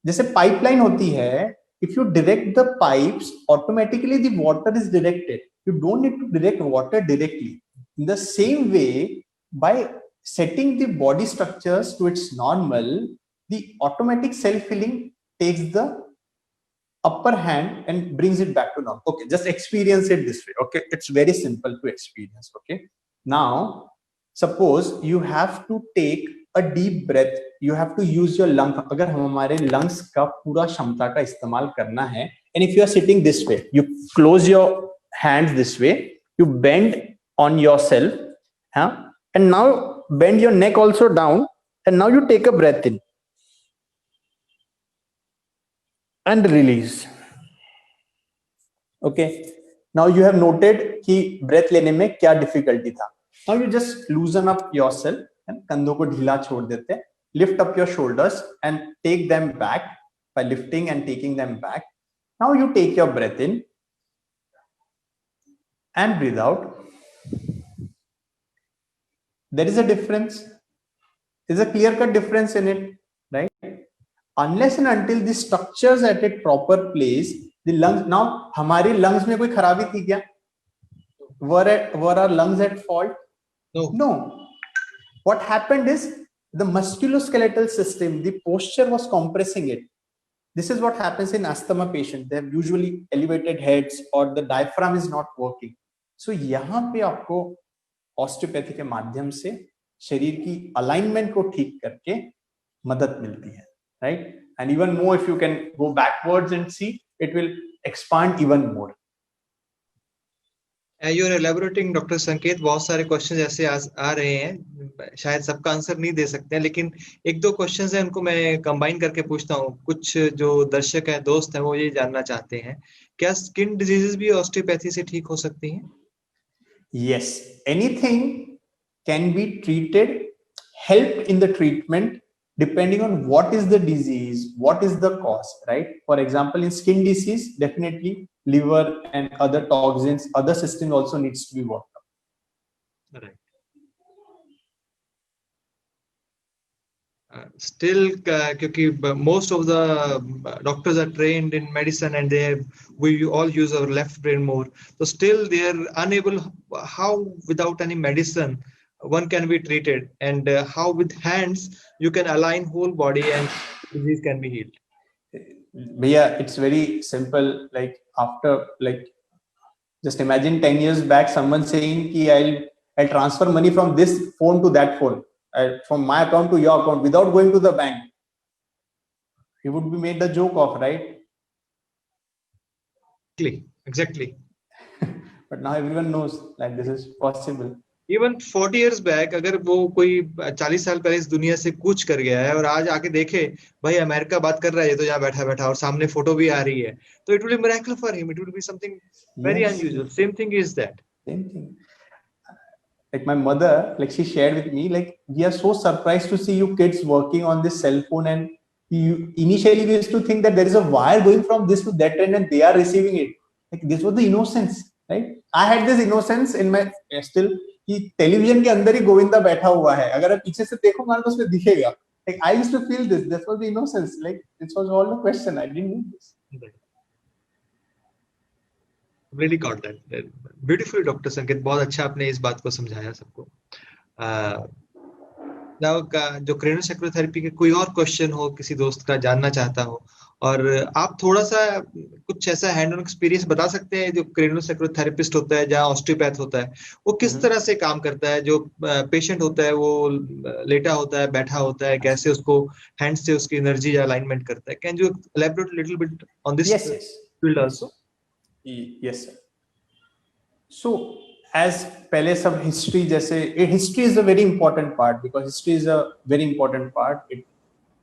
जैसे पाइपलाइन होती है, if you direct the pipes, automatically the water is directed. You don't need to direct water directly. In the same way, by setting the body structures to its normal, the automatic self-healing takes the upper hand and brings it back to normal. Okay, just experience it this way. Okay, it's very simple to experience. Okay, now suppose you have to take a deep breath, you have to use your lung. अगर हमारे lungs का पूरा क्षमता का इस्तेमाल करना है, and if you are sitting this way, you close your hands this way, you bend on yourself, and now bend your neck also down, and now you take a breath in and release. Okay, now you have noted कि breath लेने में क्या difficulty था. Now you just loosen up yourself, and कंधों को ढीला छोड़ देते, lift up your shoulders and take them back by lifting and taking them back. Now you take your breath in and breathe out. There is a difference. There's a clear-cut difference in it, right? Unless and until the structures at a proper place, the lungs. Now, हमारे lungs में कोई खराबी थी क्या? Were our lungs at fault? No. What happened is the musculoskeletal system, the posture was compressing it. This is what happens in asthma patients. They have usually elevated heads or the diaphragm is not working. So यहाँ पे आपको osteopathy के माध्यम से शरीर की alignment को ठीक करके मदद मिलती है, right? And even more, if you can go backwards and see, it will expand even more. You are elaborating, doctor संकेत. बहुत सारे क्वेश्चन ऐसे आ रहे हैं, शायद सबका आंसर नहीं दे सकते हैं, लेकिन एक दो क्वेश्चंस हैं, उनको मैं कंबाइन करके पूछता हूँ. कुछ जो दर्शक हैं, दोस्त हैं, वो ये जानना चाहते हैं, क्या स्किन डिजीजेस भी ऑस्टियोपैथी से ठीक हो सकती हैं? Yes, anything can be treated, helped in the treatment depending on what is the disease, what is the cause, right? For example, in skin disease, definitely liver and other toxins, other systems also needs to be worked on. Right. Still, क्योंकि most of the doctors are trained in medicine and we all use our left brain more, so still they are unable. How without any medicine one can be treated, and how with hands you can align whole body and disease can be healed? Yeah, it's very simple. Like after, like, just imagine 10 years back someone saying ki I'll transfer money from this phone to that phone, from my account to your account without going to the bank. He would be made a joke of, right? Exactly. But now everyone knows like this is possible. Even 40 years back, अगर वो कोई 40 साल पहले इस दुनिया से कूच कर गया है और आज आके देखे भाई अमेरिका बात कर रहा है, तो यहाँ बैठा बैठा और सामने फोटो भी आ रही है, तो it will be miracle for him. It will be something very unusual. Same thing is that. Same thing. Like my mother, like she shared with me, like we are so surprised to see you kids working on this cell phone, and initially we used to think that there is a wire going from this to that end and they are receiving it. Like this was the innocence, right? I had this innocence in my still. कि television के अंदर ही गोविंदा बैठा हुआ है, अगर आप पीछे से देखोगे तो उसमें दिखेगा. Like I used to feel this. That was the innocence. Like this was all the question. I didn't know this. Really got that. Beautiful, doctor संकेत. बहुत अच्छा आपने इस बात को समझाया सबको. जो क्रेनोसैक्रोथेरेपी के कोई और क्वेश्चन हो, किसी दोस्त का जानना चाहता हो, और आप थोड़ा सा कुछ ऐसा हैंड ऑन एक्सपीरियंस बता सकते हैं, जो क्रेनोसैक्रोथेरेपिस्ट होता है, जहाँ ऑस्टियोपैथ होता है, वो किस तरह से काम करता है? जो पेशेंट होता है वो लेटा होता है, बैठा होता है, कैसे उसको हैंड से उसकी एनर्जी एलाइनमेंट करता है? Can you elaborate little bit on this field also? Yes sir. So as पहले सब हिस्ट्री, जैसे history is a very important part, because history is a very important part. It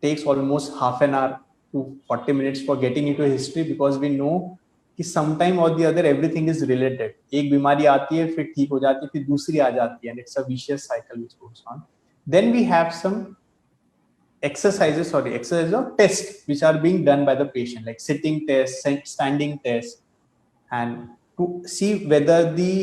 takes almost half an hour to 40 minutes for getting into history, because we know कि sometime or the other everything is related. एक बीमारी आती है, फिर ठीक हो जाती है, फिर दूसरी आ जाती है, and it's a vicious cycle which goes on. Then we have some exercises or tests which are being done by the patient, like sitting test, standing test, and to see whether the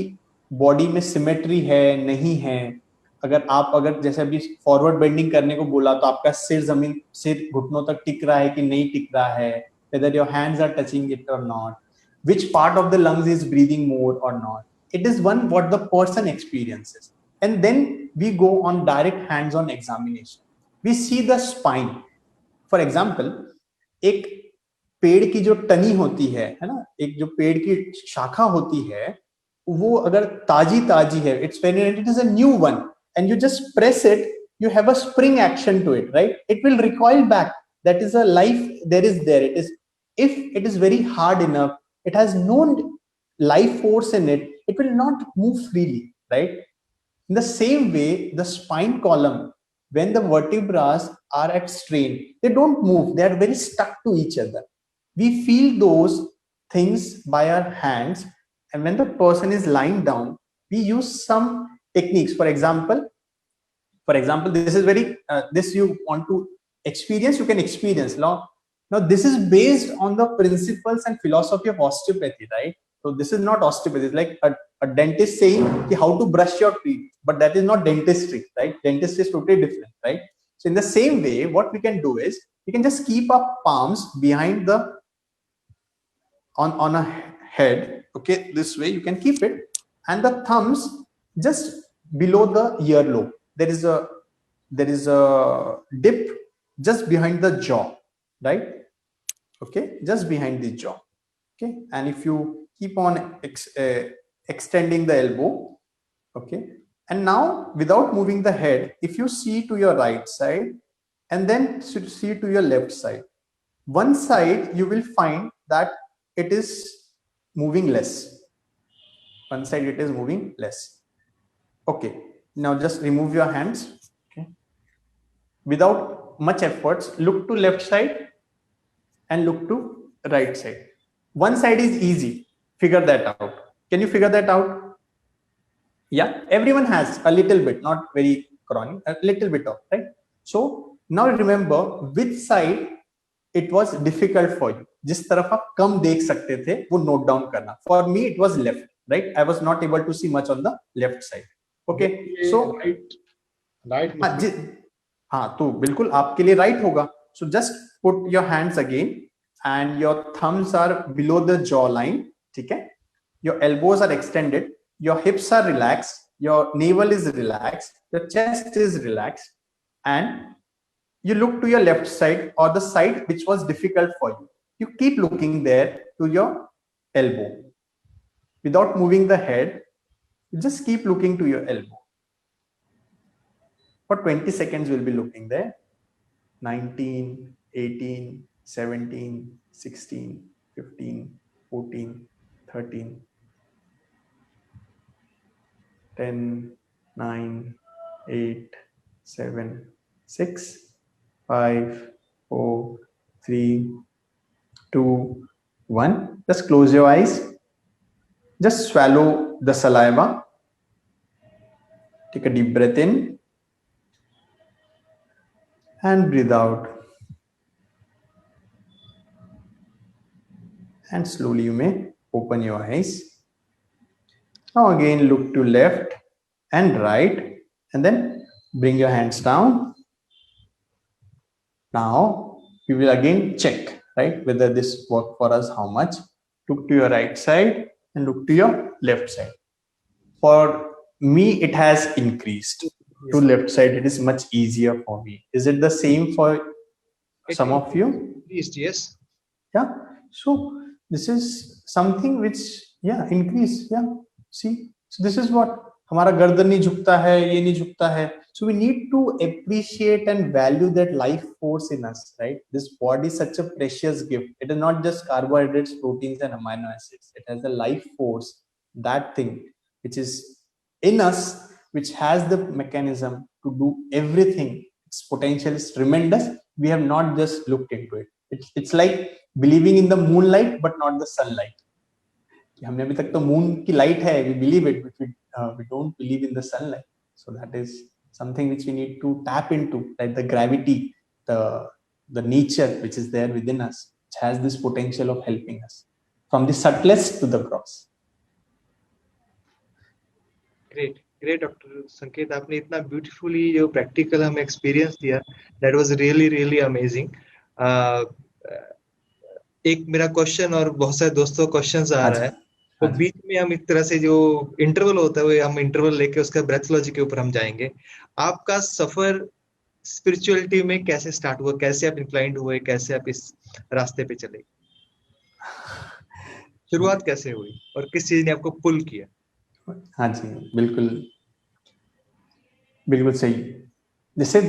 body में symmetry है नहीं है. अगर जैसे अभी forward bending करने को बोला, तो आपका सिर घुटनों तक टिक रहा है कि नहीं टिक रहा है, whether your hands are touching it or not, which part of the lungs is breathing more or not. It is one what the person experiences, and then we go on direct hands-on examination. We see the spine. For example, एक पेड़ की जो टनी होती है ना, एक जो पेड़ की शाखा होती है, वो अगर ताजी है, it's when it is a new one, and you just press it, you have a spring action to it, right? It will recoil back. That is a life there is there. It is, if it is very hard enough, it has no life force in it, it will not move freely, right? In the same way, the spine column, when the vertebrae are at strain, they don't move. They are very stuck to each other. We feel those things by our hands, and when the person is lying down, we use some techniques. For example, this is very this you want to experience, you can experience now. This is based on the principles and philosophy of osteopathy, right? So this is not osteopathy. It's like a dentist saying how to brush your teeth, but that is not dentistry, right? Dentistry is totally different, right? So in the same way, what we can do is we can just keep our palms behind the on a head, okay? This way you can keep it, and the thumbs just below the earlobe. There is a dip just behind the jaw, right? Okay, just behind the jaw. Okay, and if you keep on extending the elbow, okay, and now without moving the head, if you see to your right side and then see to your left side, one side you will find that it is moving less. One side it is moving less. Okay, now just remove your hands. Okay, without much efforts, look to left side and look to right side. One side is easy. Figure that out. Can you figure that out? Yeah, everyone has a little bit, not very chronic, a little bit of, right? So now remember which side it was difficult for you. जिस तरफ आप कम देख सकते थे वो note down करना. For me it was left, right? I was not able to see much on the left side. Okay, so right. हाँ, तो बिल्कुल आपके लिए right होगा. So just put your hands again and your thumbs are below the jawline. ठीक है? Your elbows are extended. Your hips are relaxed. Your navel is relaxed. Your chest is relaxed, and you look to your left side or the side which was difficult for you. You keep looking there to your elbow without moving the head. You just keep looking to your elbow. For 20 seconds, we'll be looking there. 19, 18, 17, 16, 15, 14, 13, 10, 9, 8, 7, 6, 5, 4, 3, 2, 1. Just close your eyes. Just swallow the saliva. Take a deep breath in and breathe out. And slowly you may open your eyes. Now again look to left and right, and then bring your hands down. Now we will again check, right, whether this worked for us, how much. Look to your right side and look to your left side. For me, it has increased. To left side, it is much easier for me. Is it the same for some of you? Increased, yes. Yeah. So this is something which, yeah, increase. Yeah. See, so this is what हमारा गर्दन नहीं झुकता है, ये नहीं झुकता है. So we need to appreciate and value that life force in us, right? This body is such a precious gift. It is not just carbohydrates, proteins, and amino acids. It has a life force, that thing which is in us, which has the mechanism to do everything. Its potential is tremendous. We have not just looked into it. It's like believing in the moonlight, but not the sunlight. हमने अभी तक तो moon की light है, we believe it, but we don't believe in the sunlight. So that is something which we need to tap into, like the gravity, the nature which is there within us, which has this potential of helping us from the subtlest to the gross. Great, Dr. Sanket, आपने इतना beautifully जो practical हमें experience दिया, that was really amazing. एक मेरा question और बहुत सारे दोस्तों क्वेश्चंस आ रहा है, तो बीच में हम एक तरह से जो इंटरवल होता है वो हम इंटरवल लेके उसका ब्रेथोलॉजी के ऊपर हम जाएंगे. आपका सफर स्पिरिचुअलिटी में कैसे स्टार्ट हुआ, कैसे आप इंक्लाइंड हुए, कैसे आप इस रास्ते पे चले, शुरुआत कैसे हुई और किस चीज ने आपको पुल किया? हाँ जी, बिल्कुल सही. जैसे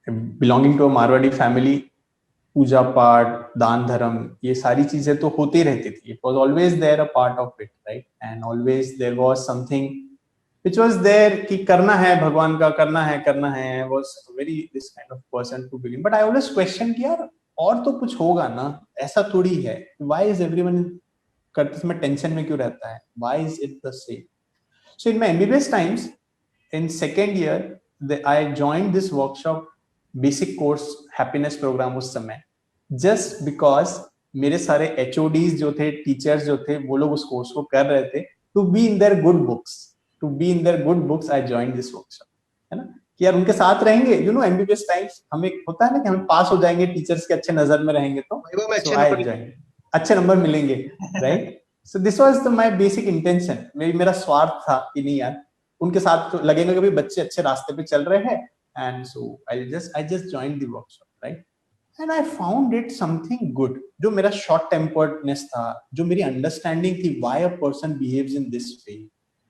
belonging to a Marwari family, पूजा पाठ, दान धर्म, ये सारी चीजें तो होती रहती थी. It was always there a part of it, right? And always there was something which was there कि करना है भगवान का, करना है. I was very this kind of person to begin, but I always question कि यार और तो कुछ होगा ना, ऐसा थोड़ी है. Why is everyone करते समय टेंशन में क्यों रहता है? Why is it the same? So in my MBBS times, in second year, I joined this workshop, basic course happiness program उस समय, just because मेरे सारे HODs जो थे, टीचर्स जो थे, वो लोग उस कोर्स को कर रहे थे. To be in their good books, I joined this workshop, है ना, कि यार उनके साथ रहेंगे. MBBS टाइम्स हमें होता है ना कि हम पास हो जाएंगे, टीचर्स के अच्छे नजर में रहेंगे, तो अच्छे नंबर मिलेंगे, right? So this was my basic intention. मेरा स्वार्थ था कि नहीं यार, उनके साथ तो लगेगा कि भाई बच्चे अच्छे रास्ते पे चल रहे हैं, and so I just joined the workshop, right? And I found it something good. जो मेरा short temperedness था, जो मेरी understanding थी why a person behaves in this way,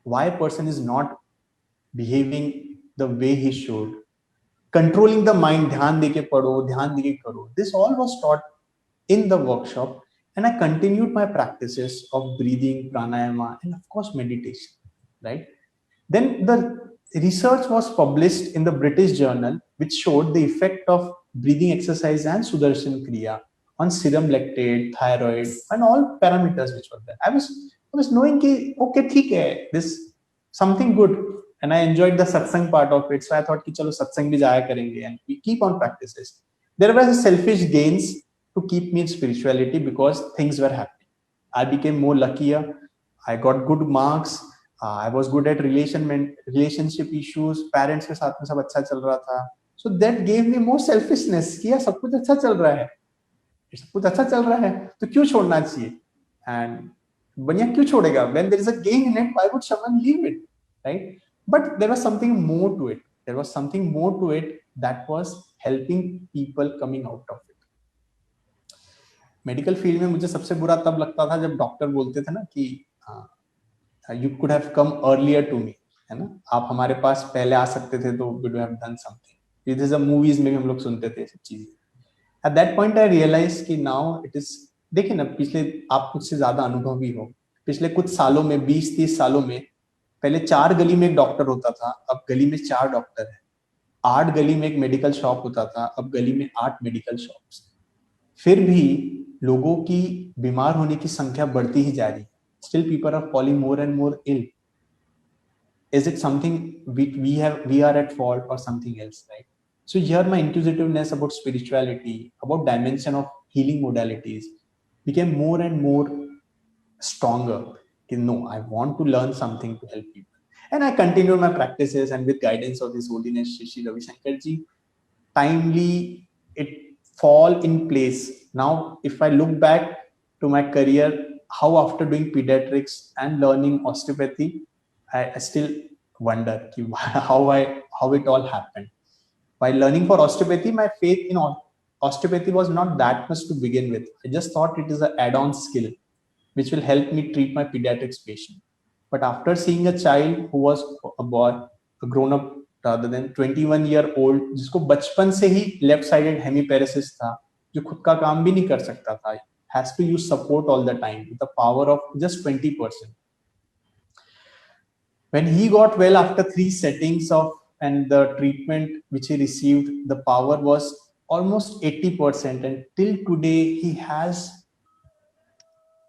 why a person is not behaving the way he should, controlling the mind, ध्यान देके पढ़ो, ध्यान देके करो. This all was taught in the workshop, and I continued my practices of breathing, pranayama, and of course meditation, right? Then the research was published in the British Journal, which showed the effect of breathing exercise and Sudarshan Kriya on serum lactate, thyroid, and all parameters which were there. I was knowing कि okay ठीक है, this something good, and I enjoyed the satsang part of it. So I thought कि चलो सत्संग भी जाया करेंगे, and we keep on practices. There were selfish gains to keep me in spirituality because things were happening. I became more luckier. I got good marks. I was good at relationship issues. Parents के साथ में सब अच्छा चल रहा था. So that gave me more selfishness कि यार सब कुछ अच्छा चल रहा है, सब कुछ अच्छा चल रहा है, तो क्यों छोड़ना चाहिए? And बनिया क्यों छोड़ेगा? When there is a gain in it, why would someone leave it, right? But there was something more to it. There was something more to it that was helping people coming out of it. Medical field में मुझे सबसे बुरा तब लगता था जब doctor बोलते थे ना कि you could have come earlier to me, है ना, आप हमारे पास पहले आ सकते थे तो we would have done something. This is a movies में भी हम लोग सुनते थे सब चीजें. At that point I realized कि now it is, देखिए ना, पिछले आप मुझसे ज्यादा अनुभवी हो, पिछले कुछ सालों में, 20-30 सालों में, पहले 4 गली में एक डॉक्टर होता था, अब गली में 4 डॉक्टर है. 8 गली में एक मेडिकल शॉप होता था, अब गली में 8 मेडिकल शॉप्स. फिर भी लोगों की बीमार होने की संख्या बढ़ती ही जा रही है. Still people are falling more and more ill. Is it something we are at fault or something else, right? So here my inquisitiveness about spirituality, about dimension of healing modalities became more and more stronger. No, I want to learn something to help people. And I continued my practices, and with guidance of His Holiness Shri Ravi Shankar Ji, timely it fall in place. Now, if I look back to my career, how after doing pediatrics and learning osteopathy, I still wonder how it all happened. While learning for osteopathy, my faith in osteopathy was not that much to begin with. I just thought it is an add-on skill which will help me treat my pediatrics patient. But after seeing a child who was a boy, a grown-up rather than 21-year-old, जिसको बचपन से ही left-sided hemiparesis था, जो खुद का काम भी नहीं कर सकता था, has to use support all the time with the power of just 20%. When he got well after 3 settings of and the treatment which he received, the power was almost 80%, and till today he has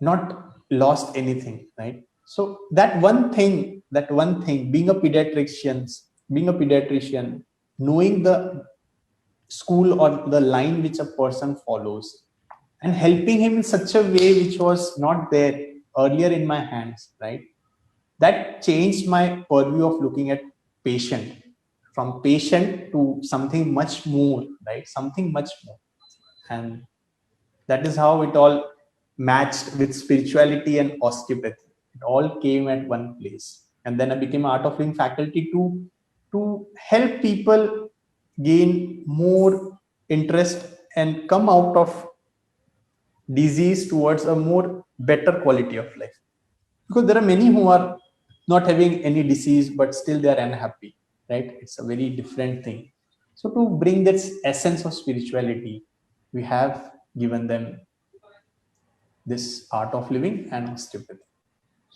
not lost anything, right? So that one thing, being a pediatrician, knowing the school or the line which a person follows, and helping him in such a way which was not there earlier in my hands, right? That changed my purview of looking at patient, from patient to something much more, right? Something much more. And that is how it all matched with spirituality and osteopathy. It all came at one place. And then I became Art of Living faculty to help people gain more interest and come out of disease towards a more better quality of life. Because there are many who are not having any disease, but still they are unhappy, right? It's a very different thing. So to bring this essence of spirituality, we have given them this art of living and osteopathy.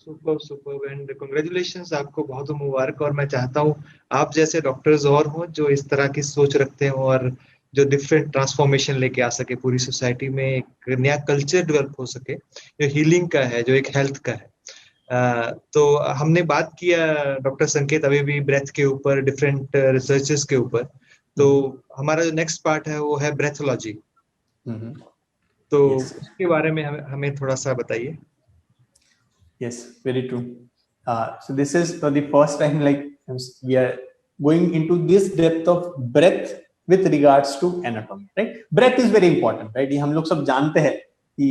Super and congratulations, आपको बहुत मुबारक। और मैं चाहता हूँ आप जैसे doctors और हों जो इस तरह की सोच रखते हो और जो डिफरेंट ट्रांसफॉर्मेशन लेके आ सके पूरी सोसाइटी में, एक नया कल्चर डेवलप हो सके जो हीलिंग का है, जो एक हेल्थ का है। तो हमने बात किया डॉक्टर संकेत अभी भी ब्रेथ के ऊपर, डिफरेंट रिसर्चेस के ऊपर। तो हमारा जो नेक्स्ट पार्ट है वो है ब्रेथोलॉजी। तो उसके बारे में हमें थोड़ा सा बताइए। Yes, very true. So this is for the first time, like we are going into this depth of breath with regards to anatomy, right? Breath is very important, right? ये हम लोग सब जानते हैं कि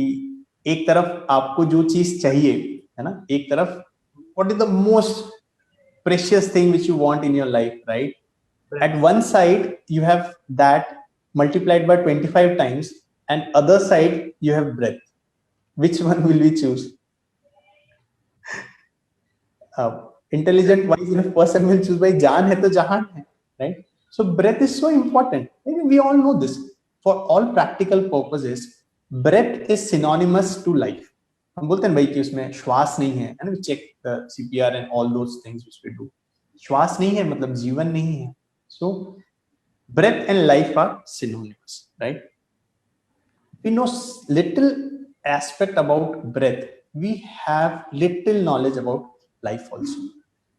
एक तरफ आपको जो चीज चाहिए है ना, एक तरफ what is the most precious thing which you want in your life, right? At one side you have that multiplied by 25 times, and other side you have breath. Which one will we choose? Intelligent wise person will choose by jaan hai to jahan hai, right? So breath is so important. We all know this. For all practical purposes, breath is synonymous to life. हम बोलते हैं भाई कि उसमें श्वास नहीं है, and we check the CPR and all those things which we do. श्वास नहीं है मतलब जीवन नहीं है. So breath and life are synonymous, right? We know little aspect about breath. We have little knowledge about life also.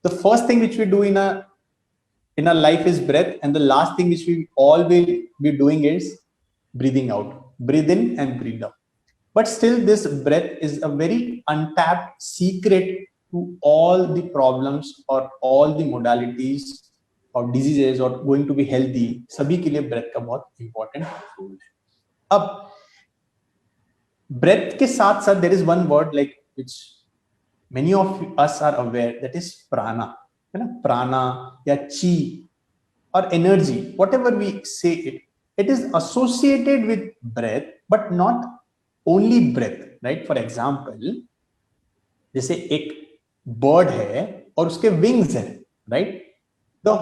The first thing which we do in our life is breath, and the last thing which we all will be doing is breathing out. Breathe in and breathe out. But still this breath is a very untapped secret to all the problems or all the modalities or diseases or going to be healthy. सभी के लिए breath का बहुत important role है. अब breath के साथ साथ there is one word like which many of us are aware, that is prana, है ना? Prana या chi or energy, whatever we say it is associated with breath, but not only breath, right? For example, जैसे एक bird है और उसके wings है, right? The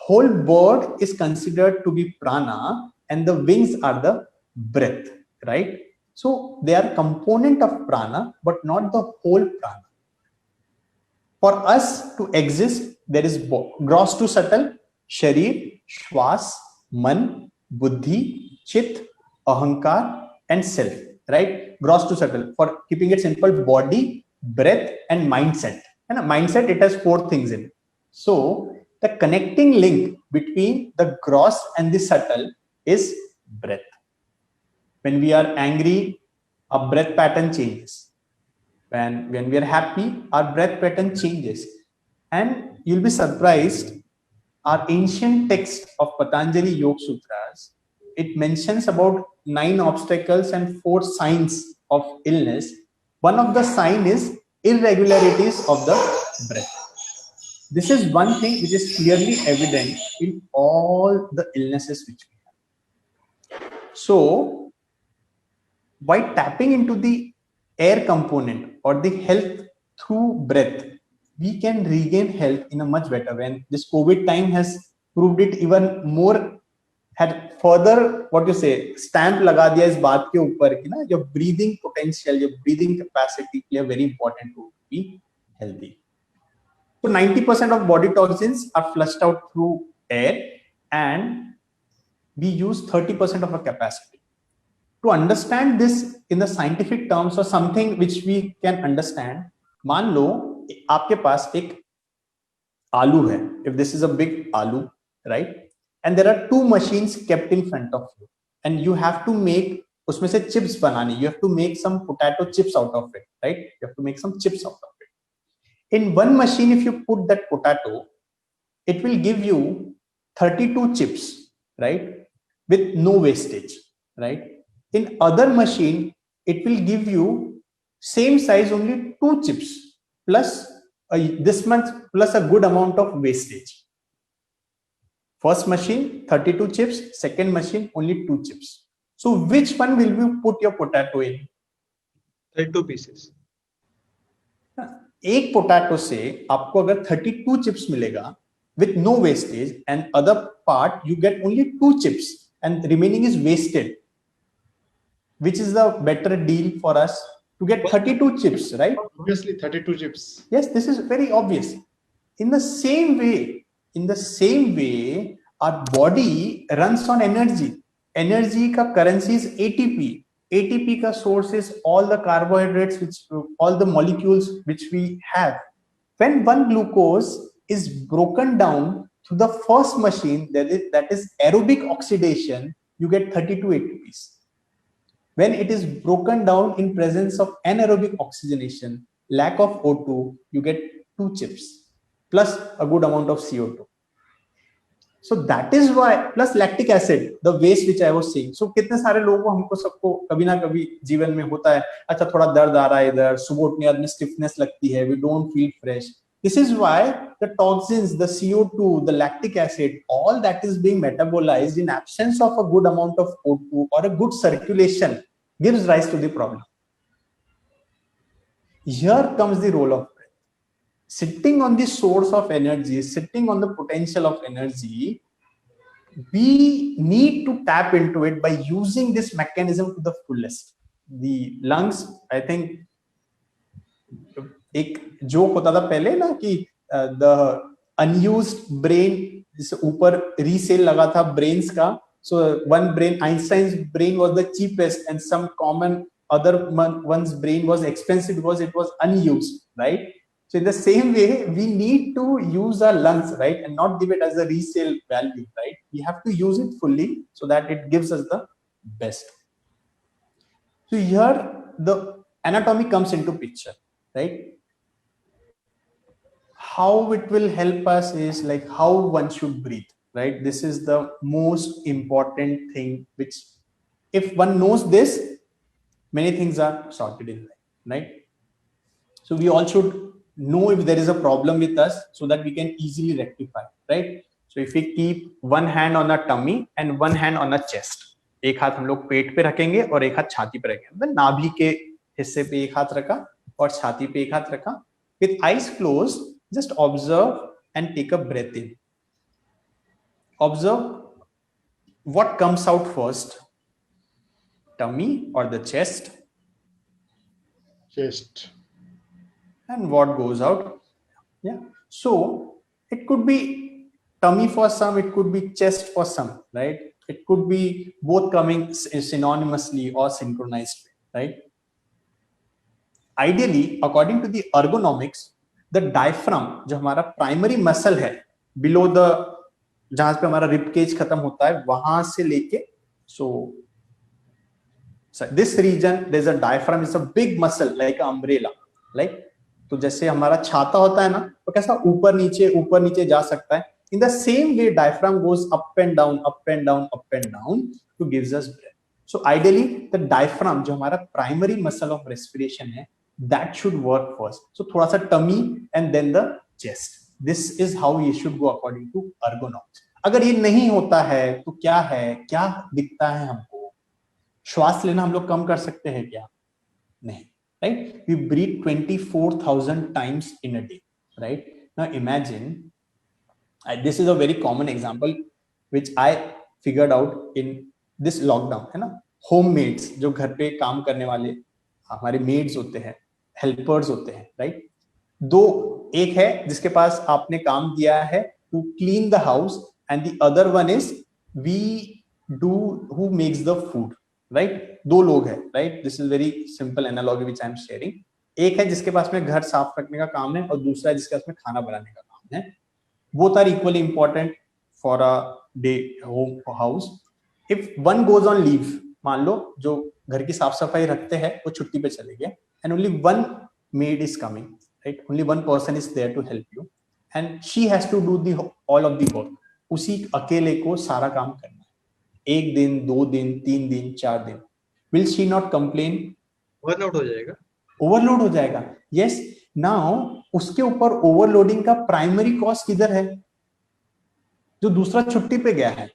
whole bird is considered to be prana, and the wings are the breath, right? So they are component of prana, but not the whole prana. For us to exist, there is gross to subtle, sharir, shwas, man, buddhi, chit, ahankar, and self, right? Gross to subtle. For keeping it simple, body, breath, and mindset. And a mindset, it has 4 things in it. So the connecting link between the gross and the subtle is breath. When we are angry, our breath pattern changes. When we are happy, our breath pattern changes. And you'll be surprised, our ancient text of Patanjali Yoga Sutras, it mentions about 9 obstacles and 4 signs of illness. One of the sign is irregularities of the breath. This is one thing which is clearly evident in all the illnesses which we have. So by tapping into the air component or the health through breath, we can regain health in a much better way. And this COVID time has proved it even more, had further, what you say, stamp लगा दिया इस बात के ऊपर कि ना your breathing potential, your breathing capacity play a very important role to be healthy. So 90% of body toxins are flushed out through air, and we use 30% of our capacity. To understand this in the scientific terms or something which we can understand, मान लो आपके पास एक आलू है. If this is a big aloo, right? And there are 2 machines kept in front of you, and you have to make उसमें से chips बनानी. You have to make some potato chips out of it, right? You have to make some chips out of it. In one machine, if you put that potato, it will give you 32 chips, right? With no wastage, right? In other machine, it will give you same size, only 2 chips plus this much plus a good amount of wastage. First machine 32 chips, second machine only 2 chips. So which one will you put your potato in? 32 pieces. एक potato से आपको अगर 32 chips मिलेगा, with no wastage, and other part you get only 2 chips and remaining is wasted. Which is the better deal for us? To get 32 chips, right? Obviously 32 chips. Yes, this is very obvious. In the same way, our body runs on energy. Energy ka currency is ATP. ATP ka source is all the carbohydrates, all the molecules which we have. When one glucose is broken down to the first machine, that is aerobic oxidation, you get 32 ATPs. When it is broken down in presence of anaerobic oxygenation, lack of O2, you get 2 chips plus a good amount of CO2. So that is why, plus lactic acid, the waste which I was saying. So कितने सारे लोगों को, हमको सबको कभी ना कभी जीवन में होता है, अच्छा थोड़ा दर्द आ रहा है इधर, सुबह उठने आदमी स्टिफनेस लगती है, we don't feel fresh. This is why the toxins, the CO2, the lactic acid, all that is being metabolized in absence of a good amount of O2 or a good circulation gives rise to the problem. Here comes the role of breath. Sitting on the source of energy, sitting on the potential of energy, we need to tap into it by using this mechanism to the fullest. The lungs, I think, एक joke होता था पहले ना कि the unused brain, जिस ऊपर resale लगा था brains का, so one brain, Einstein's brain was the cheapest and some common other one's brain was expensive because it was unused, right? So in the same way, we need to use our lungs, right, and not give it as a resale value, right? We have to use it fully so that it gives us the best. So here the anatomy comes into picture, right? How it will help us is like how one should breathe, right? This is the most important thing, which if one knows this, many things are sorted in life, right? So we all should know if there is a problem with us so that we can easily rectify, right? So if we keep one hand on our tummy and one hand on our chest, एक हाथ हम लोग पेट पे रखेंगे और एक हाथ छाती पे रखेंगे, मतलब नाभि के हिस्से पे एक हाथ रखा और छाती पे एक हाथ रखा, with eyes closed, just observe and take a breath in. Observe what comes out first, tummy or the chest? Chest. And what goes out? Yeah. So it could be tummy for some, it could be chest for some, right? It could be both coming synonymously or synchronized, right? Ideally, according to the ergonomics, the diaphragm, जो हमारा primary muscle है, below the, जहां पे हमारा rib cage खत्म होता है, वहां से लेके, so this region, there's a diaphragm, is a big muscle like an umbrella, like, तो जैसे हमारा छाता होता है ना, तो कैसा ऊपर नीचे जा सकता है. In the same way, diaphragm goes up and down, up and down, up and down to gives us breath. So ideally, the diaphragm, जो हमारा primary muscle of respiration है, that should work first. So थोड़ा सा tummy and then the chest. This is how you should go according to ergonomics. अगर ये नहीं होता है तो क्या दिखता है हमको? श्वास लेना हम लोग कम कर सकते हैं क्या? नहीं, right? We breathe 24,000 times in a day, right? Now imagine, this is a very common example which I figured out in this lockdown, है ना? Homemaids, जो घर पे काम करने वाले हमारे maids होते हैं, helpers होते हैं, right? दो, एक है जिसके पास आपने काम दिया है to clean the house, and the other one is who makes the food, right? दो लोग हैं, right? This is very simple analogy which I am sharing. एक है जिसके पास में घर साफ रखने का काम है और दूसरा है जिसके पास में खाना बनाने का काम है. Both are equally important for a day home house. If one goes on leave, मान लो जो घर की साफ सफाई रखते हैं वो छुट्टी पे चले गए, and only one maid is coming, right? Only one person is there to help you, and she has to do all of the work. उसी अकेले को सारा काम करना है. एक दिन, 2 दिन, 3 दिन, 4 दिन. Will she not complain? Overload हो जाएगा. ओवरलोड हो जाएगा. Yes. Now उसके ऊपर ओवरलोडिंग का प्राइमरी कॉज किधर है? जो दूसरा छुट्टी पे गया है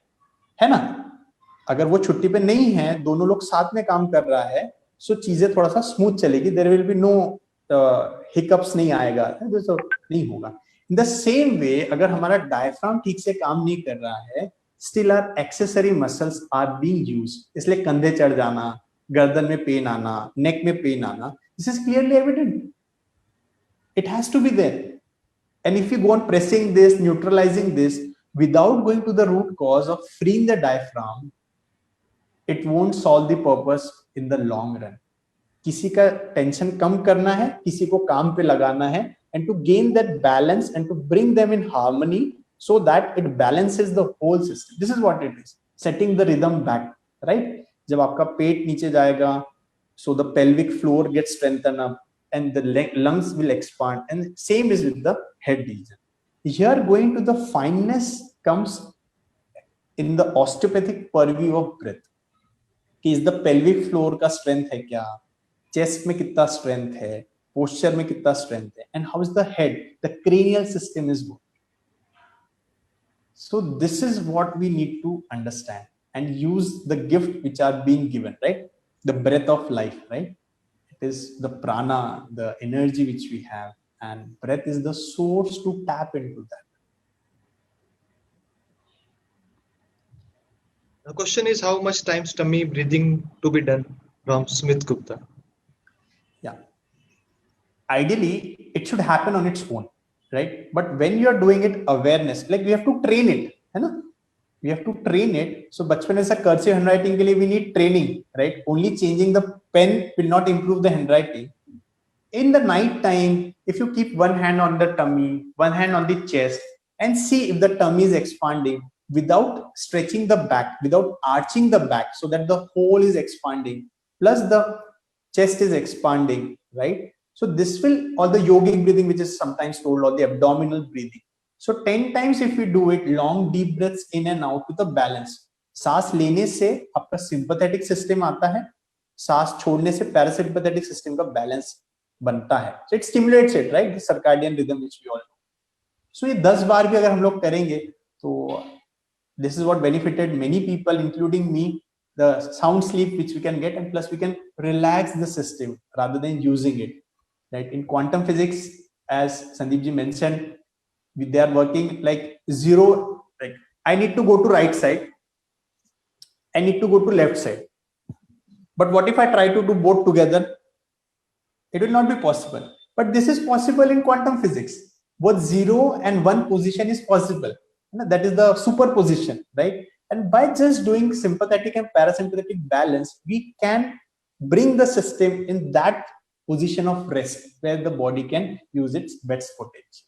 ना? अगर वो छुट्टी पे नहीं है, दोनों लोग साथ में काम कर रहा है, सो चीजें थोड़ा सा स्मूथ चलेगी. There will be no hiccups, नहीं आएगा, तो नहीं होगा. इन द सेम वे अगर हमारा डायफ्राम ठीक से काम नहीं कर रहा है, still are accessory muscles are being used, इसलिए कंधे चढ़ जाना, गर्दन में पेन आना, नेक में पेन आना, this is clearly evident. It has to be there. And if you go on pressing this, neutralizing this, without going to the root cause of freeing the diaphragm, it won't solve the purpose in the long run. किसी का tension कम करना है, किसी को काम पे लगाना है, and to gain that balance and to bring them in harmony so that it balances the whole system. This is what it is. Setting the rhythm back, right? जब आपका पेट नीचे जाएगा, so the pelvic floor gets strengthened up, and the lungs will expand, and same is with the head region. Here going to the fineness comes in the osteopathic purview of breath. कि is the pelvic floor का strength है क्या, chest में कितना strength है, posture में कितना strength है, and how is the head, the cranial system is working. So this is what we need to understand and use the gift which are being given, right? The breath of life, right? It is the prana, the energy which we have, and breath is the source to tap into that. The question is how much time tummy breathing to be done from Smith Gupta. Yeah, ideally it should happen on its own, right? But when you are doing it awareness, like we have to train it, है ना? We have to train it. So बचपन ऐसा cursive handwriting के लिए we need training, right? Only changing the pen will not improve the handwriting. In the night time, if you keep one hand on the tummy, one hand on the chest, and see if the tummy is expanding without stretching the back, without arching the back, so that the whole is expanding, plus the chest is expanding, right? So this will, or the yogic breathing, which is sometimes told, or the abdominal breathing. So 10 times if we do it, long deep breaths in and out with a balance. सांस लेने से आपका sympathetic system आता है, सांस छोड़ने से parasympathetic system का balance बनता है. So it stimulates it, right? The circadian rhythm which we all know. So ये 10 बार भी अगर हम लोग करेंगे, तो this is what benefited many people, including me, the sound sleep which we can get, and plus we can relax the system rather than using it, right? In quantum physics, as Sandeep ji mentioned, they are working like zero, like I need to go to right side, I need to go to left side, but what if I try to do both together? It will not be possible. But this is possible in quantum physics. Both 0 and 1 position is possible. That is the superposition, right? And by just doing sympathetic and parasympathetic balance, we can bring the system in that position of rest where the body can use its best potential.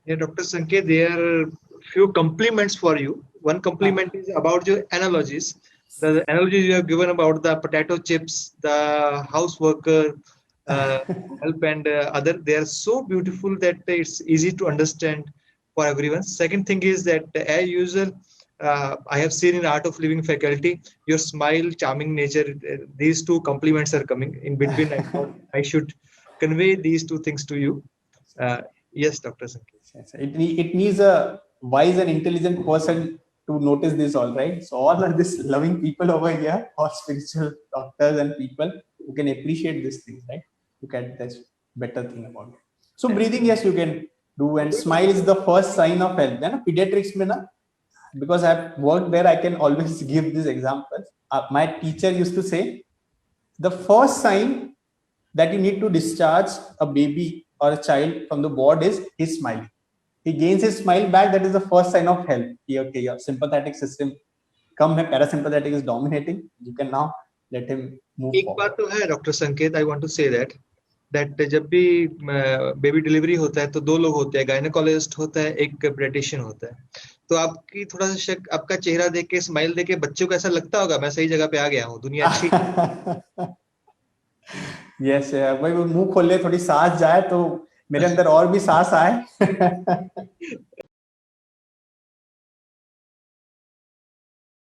Yeah, Dr. Sanket, there are few compliments for you. One compliment is about your analogies. The analogies you have given about the potato chips, the house worker, help, and other, they are so beautiful that it's easy to understand for everyone. Second thing is that as usual, I have seen in Art of Living faculty, your smile, charming nature, these two compliments are coming in between. I thought I should convey these two things to you. Yes, Dr. Sanket. It needs a wise and intelligent person to notice this, all right? So all are these loving people over here, or spiritual doctors and people who can appreciate these things, right? Look at this better thing about it. So breathing, yes, you can do, and smile is the first sign of health. Then pediatrics mein na, because I've worked there, I can always give these examples. My teacher used to say, the first sign that you need to discharge a baby or a child from the ward is he's smiling. He gains his smile back. That is the first sign of health. Okay, your sympathetic system come hai, parasympathetic is dominating. You can now let him move एक forward. बात तो है doctor संकेत, I want to say that जब भी baby delivery होता है तो दो लोग होते हैं, गायनेकोलॉजिस्ट होता है, एक पेडियाट्रिशियन होता है. तो आपकी थोड़ा सा शक, आपका चेहरा देख के, स्माइल देख के बच्चों को ऐसा लगता होगा मैं सही जगह पे आ गया हूँ, दुनिया अच्छी. यस, भाई वो मुंह खोल ले, थोड़ी सांस जाए तो मेरे अंदर और भी सांस आए.